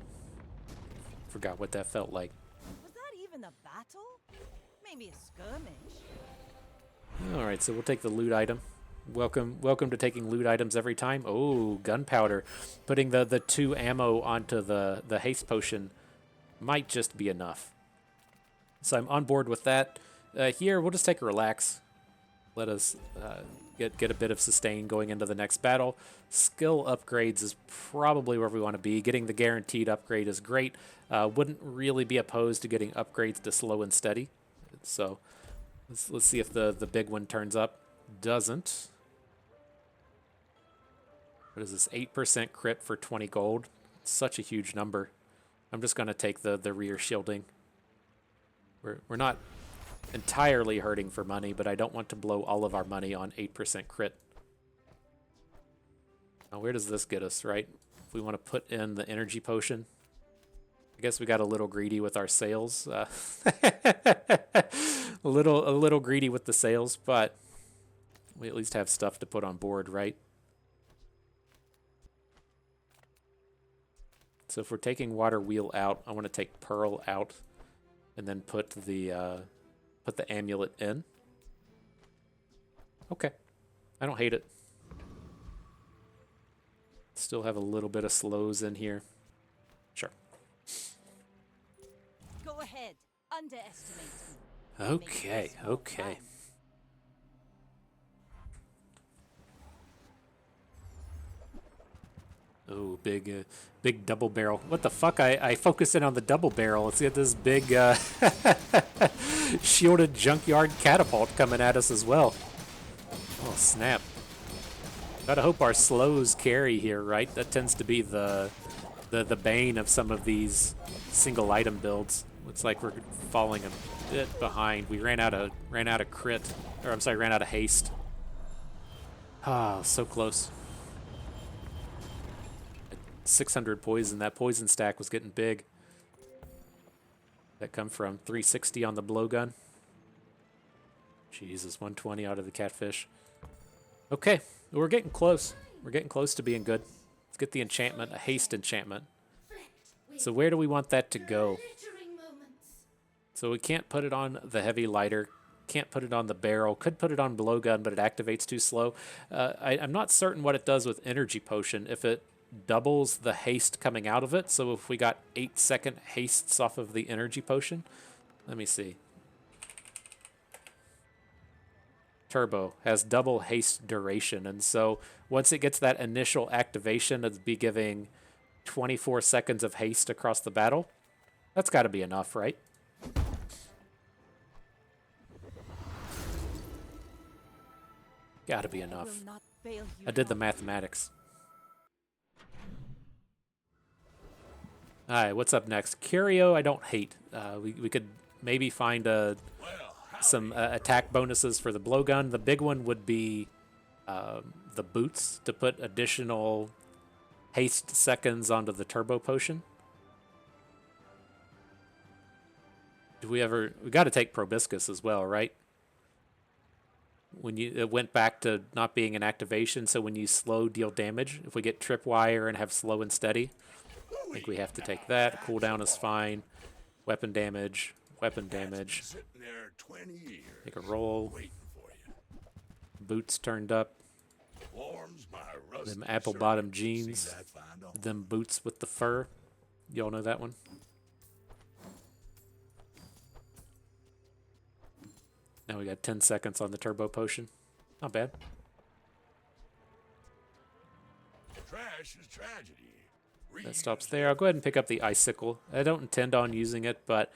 Forgot what that felt like. Was that even a battle? Maybe a skirmish. Alright, so we'll take the loot item. Welcome to taking loot items every time. Oh, gunpowder. Putting the 2 ammo onto the haste potion might just be enough. So I'm on board with that. Here, we'll just take a relax. Let us get a bit of sustain going into the next battle. Skill upgrades is probably where we want to be. Getting the guaranteed upgrade is great. Wouldn't really be opposed to getting upgrades to slow and steady. So let's see if the big one turns up. Doesn't. What is this? 8% crit for 20 gold. Such a huge number. I'm just going to take the rear shielding. We're not entirely hurting for money, but I don't want to blow all of our money on 8% crit. Now, where does this get us, right? If we want to put in the energy potion, I guess we got a little greedy with our sales. A little greedy with the sales, but we at least have stuff to put on board, right? So if we're taking water wheel out, I want to take pearl out, and then put the amulet in. Okay, I don't hate it. Still have a little bit of slows in here. Sure. Go ahead. Underestimate me. Okay, okay. Oh, big double barrel. What the fuck? I focused in on the double barrel. Let's get this big shielded junkyard catapult coming at us as well. Oh, snap. Gotta hope our slows carry here, right? That tends to be the bane of some of these single item builds. Looks like we're falling a bit behind. We ran out of crit, or I'm sorry, ran out of haste. Ah, so close. 600 poison. That poison stack was getting big. That come from 360 on the blowgun. Jesus, 120 out of the catfish. Okay, we're getting close. We're getting close to being good. Let's get the enchantment, a haste enchantment. So where do we want that to go? So we can't put it on the heavy lighter. Can't put it on the barrel. Could put it on blowgun, but it activates too slow. I'm not certain what it does with energy potion. If it doubles the haste coming out of it. So if we got 8-second hastes off of the energy potion, let me see. turbo has double haste duration, and so once it gets that initial activation, it'll be giving 24 seconds of haste across the battle. That's got to be enough, right? Got to be enough. Will not fail you I did the now. mathematics. All right, what's up next? Curio, I don't hate. We could maybe find some attack bonuses for the blowgun. The big one would be the boots to put additional haste seconds onto the turbo potion. We got to take proboscis as well, right? When it went back to not being an activation, so when you slow, deal damage. If we get tripwire and have slow and steady, I think we have to take that. Cooldown is fine. Weapon damage. Sitting there 20 years. Take a roll. Waiting for you. Boots turned up. Warms my rusty Them apple bottom shirt. jeans. See that find on? Them boots with the fur. Y'all know that one? Now we got 10 seconds on the turbo potion. Not bad. Trash is tragedy. That stops there. I'll go ahead and pick up the icicle. I don't intend on using it, but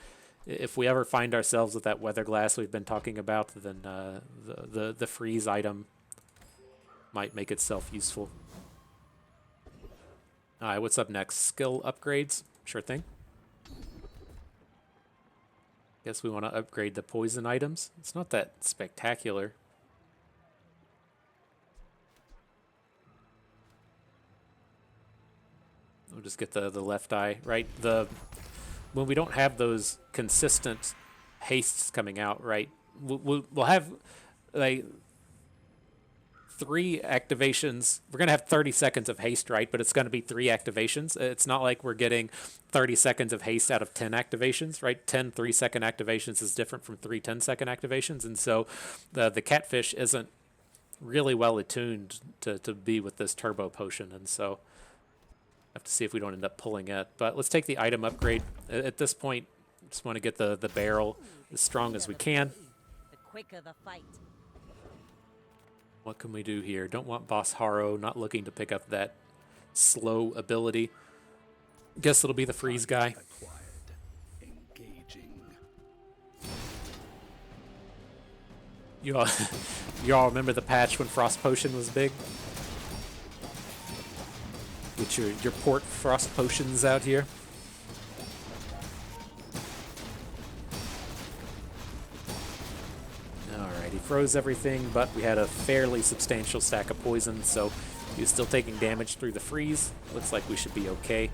if we ever find ourselves with that weather glass we've been talking about, then the freeze item might make itself useful. All right, what's up next? Skill upgrades. Sure thing. Guess we want to upgrade the poison items. It's not that spectacular. We'll just get the left eye, right? When we don't have those consistent hastes coming out, right? We'll have like 3 activations. We're going to have 30 seconds of haste, right? But it's going to be 3 activations. It's not like we're getting 30 seconds of haste out of 10 activations, right? 10 3-second activations is different from 3 10-second activations. And so the catfish isn't really well attuned to be with this turbo potion. And so have to see if we don't end up pulling it. But let's take the item upgrade. At this point, just want to get the barrel as strong as we can. The quicker the fight. What can we do here? Don't want Boss Haro, not looking to pick up that slow ability. Guess it'll be the freeze guy. Engaging. You all, you all remember the patch when Frost Potion was big? Get your port Frost Potions out here. Alright, he froze everything, but we had a fairly substantial stack of poison, so he was still taking damage through the freeze. Looks like we should be okay.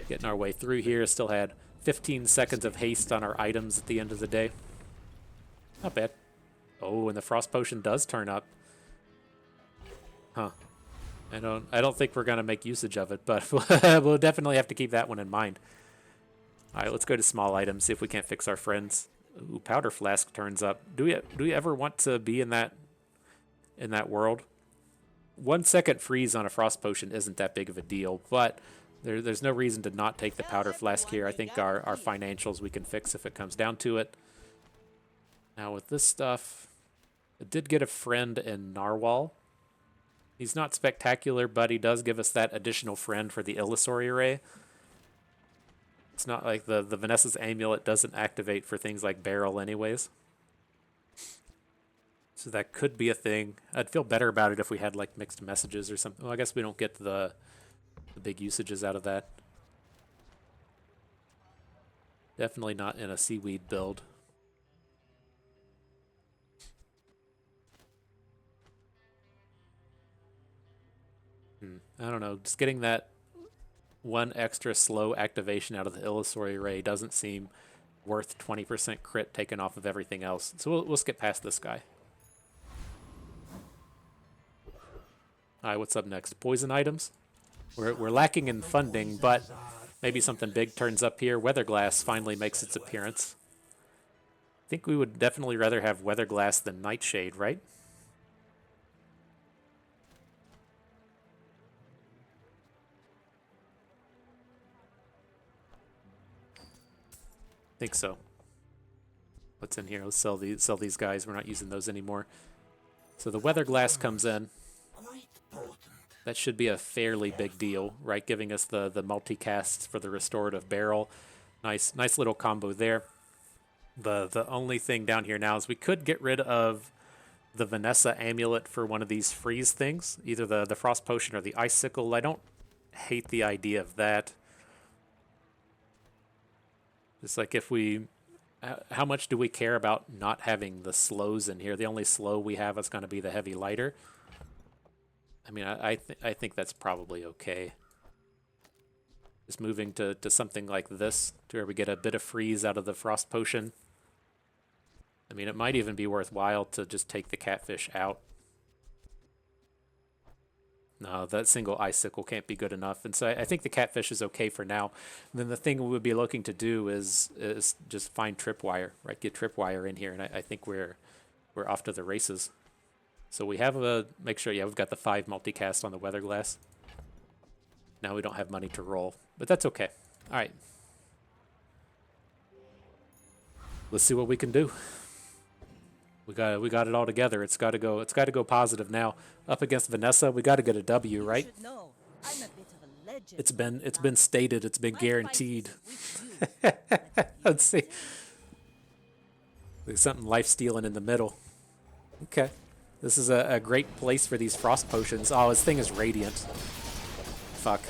Getting our way through here. Still had 15 seconds of haste on our items at the end of the day. Not bad. Oh, and the Frost Potion does turn up. Huh. I don't think we're gonna make usage of it, but we'll definitely have to keep that one in mind. All right, let's go to small items, see if we can't fix our friends. Ooh, powder flask turns up. Do we ever want to be in that world? 1 second freeze on a frost potion isn't that big of a deal, but there's no reason to not take the powder flask here. I think our financials we can fix if it comes down to it. Now with this stuff, I did get a friend in Narwhal. He's not spectacular, but he does give us that additional friend for the illusory array. It's not like the Vanessa's amulet doesn't activate for things like barrel anyways. So that could be a thing. I'd feel better about it if we had like mixed messages or something. Well, I guess we don't get the big usages out of that. Definitely not in a seaweed build. I don't know, just getting that 1 extra slow activation out of the illusory array doesn't seem worth 20% crit taken off of everything else. So we'll skip past this guy. Alright, what's up next? Poison items. We're lacking in funding, but maybe something big turns up here. Weatherglass finally makes its appearance. I think we would definitely rather have Weatherglass than Nightshade, right? Think so. What's in here? Let's sell these guys. We're not using those anymore. So the weather glass comes in. That should be a fairly big deal, right? Giving us the multicasts for the restorative barrel. Nice little combo there. The only thing down here now is we could get rid of the Vanessa amulet for one of these freeze things, either the frost potion or the icicle. I don't hate the idea of that. It's like if we, how much do we care about not having the slows in here? The only slow we have is going to be the heavy lighter. I mean, I think that's probably okay. Just moving to something like this, to where we get a bit of freeze out of the frost potion. I mean, it might even be worthwhile to just take the catfish out. No, that single icicle can't be good enough. And so I think the catfish is okay for now. And then the thing we would be looking to do is just find tripwire, right? Get tripwire in here, and I think we're off to the races. So we have make sure, yeah, we've got the 5 multicast on the weather glass. Now we don't have money to roll, but that's okay. All right. Let's see what we can do. We got it all together. It's got to go positive now. Up against Vanessa, we got to get a W, right? You should know, I'm a bit of a legend. It's been stated, it's been My guaranteed. fight is with you. Let's see. There's something life stealing in the middle. Okay. This is a great place for these frost potions. Oh, his thing is radiant. Fuck.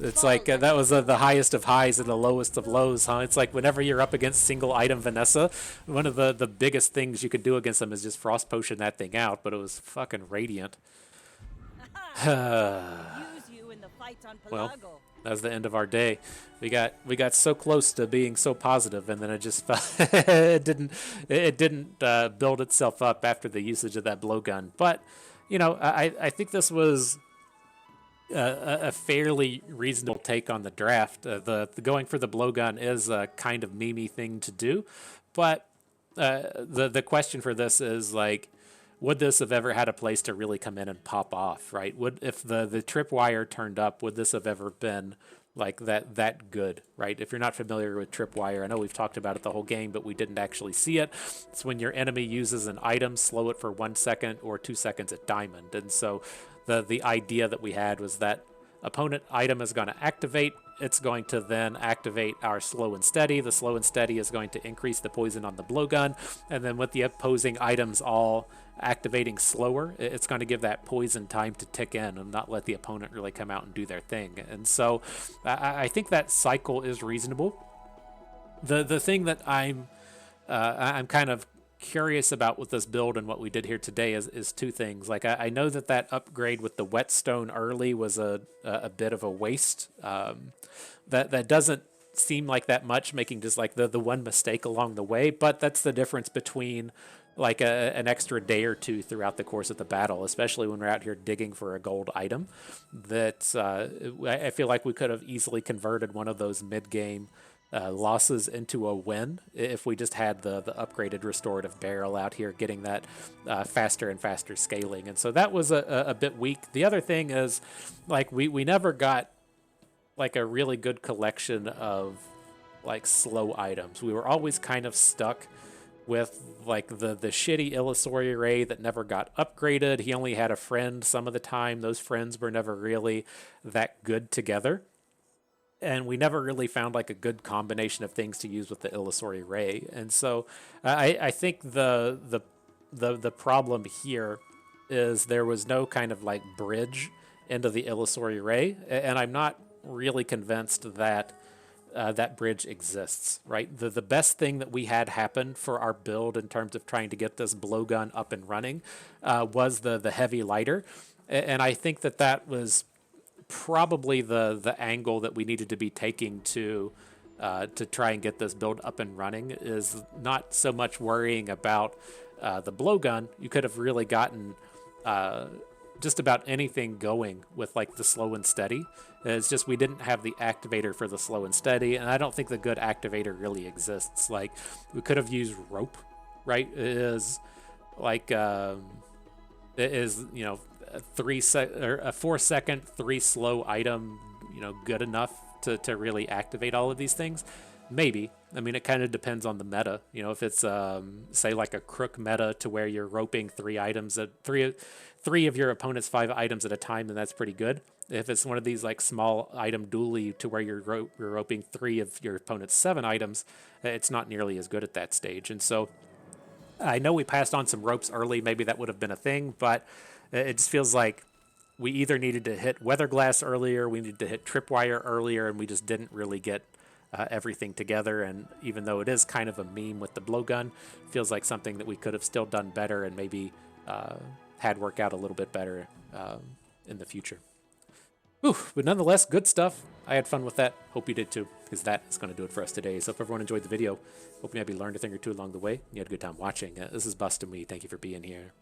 It's like that was the highest of highs and the lowest of lows, huh? It's like whenever you're up against single item Vanessa, one of the biggest things you could do against them is just frost potion that thing out, but it was fucking radiant. Use you in the fight on Well, Pelago. that was the end of our day. We got so close to being so positive, and then it just it didn't build itself up after the usage of that blowgun. But you know, I think this was a fairly reasonable take on the draft. The going for the blowgun is a kind of meme-y thing to do, but the question for this is like, would this have ever had a place to really come in and pop off, right? If the tripwire turned up, would this have ever been like that good, right? If you're not familiar with tripwire, I know we've talked about it the whole game, but we didn't actually see it. It's when your enemy uses an item, slow it for 1 second or 2 seconds at diamond. And so the idea that we had was that opponent item is going to activate. It's going to then activate our slow and steady. The slow and steady is going to increase the poison on the blowgun. And then with the opposing items all activating slower, it's going to give that poison time to tick in and not let the opponent really come out and do their thing. And so I think that cycle is reasonable. The thing that I'm kind of curious about with this build and what we did here today is 2 things. Like I know that upgrade with the whetstone early was a bit of a waste. That doesn't seem like that much, making just like the one mistake along the way, but that's the difference between like an extra day or 2 throughout the course of the battle, especially when we're out here digging for a gold item. That I feel like we could have easily converted one of those mid-game losses into a win if we just had the upgraded restorative barrel out here getting that faster and faster scaling. And so that was a bit weak. The other thing is like we never got like a really good collection of like slow items. We were always kind of stuck with like the shitty illusory array that never got upgraded. He only had a friend some of the time. Those friends were never really that good together. And we never really found like a good combination of things to use with the illusory ray. And so I think the problem here is there was no kind of like bridge into the illusory ray, and I'm not really convinced that that bridge exists, right? The best thing that we had happen for our build in terms of trying to get this blowgun up and running was the heavy lighter. And I think that was probably the angle that we needed to be taking to try and get this build up and running, is not so much worrying about the blowgun. You could have really gotten just about anything going with like the slow and steady. It's just we didn't have the activator for the slow and steady, and I don't think the good activator really exists. Like we could have used rope, right? It is like it is, you know, a 4 second 3 slow item, you know, good enough to really activate all of these things. Maybe. I mean, it kind of depends on the meta. You know, if it's say like a crook meta to where you're roping three of your opponent's 5 items at a time, then that's pretty good. If it's one of these like small item dually to where you're roping 3 of your opponent's 7 items, it's not nearly as good at that stage. And so I know we passed on some ropes early. Maybe that would have been a thing, but it just feels like we either needed to hit weatherglass earlier, we needed to hit tripwire earlier, and we just didn't really get everything together. And even though it is kind of a meme with the blowgun, feels like something that we could have still done better and maybe had work out a little bit better in the future. Ooh, but nonetheless, good stuff. I had fun with that. Hope you did too, because that is going to do it for us today. So if everyone enjoyed the video, hope you maybe learned a thing or two along the way. You had a good time watching. This is Bust and We. Thank you for being here.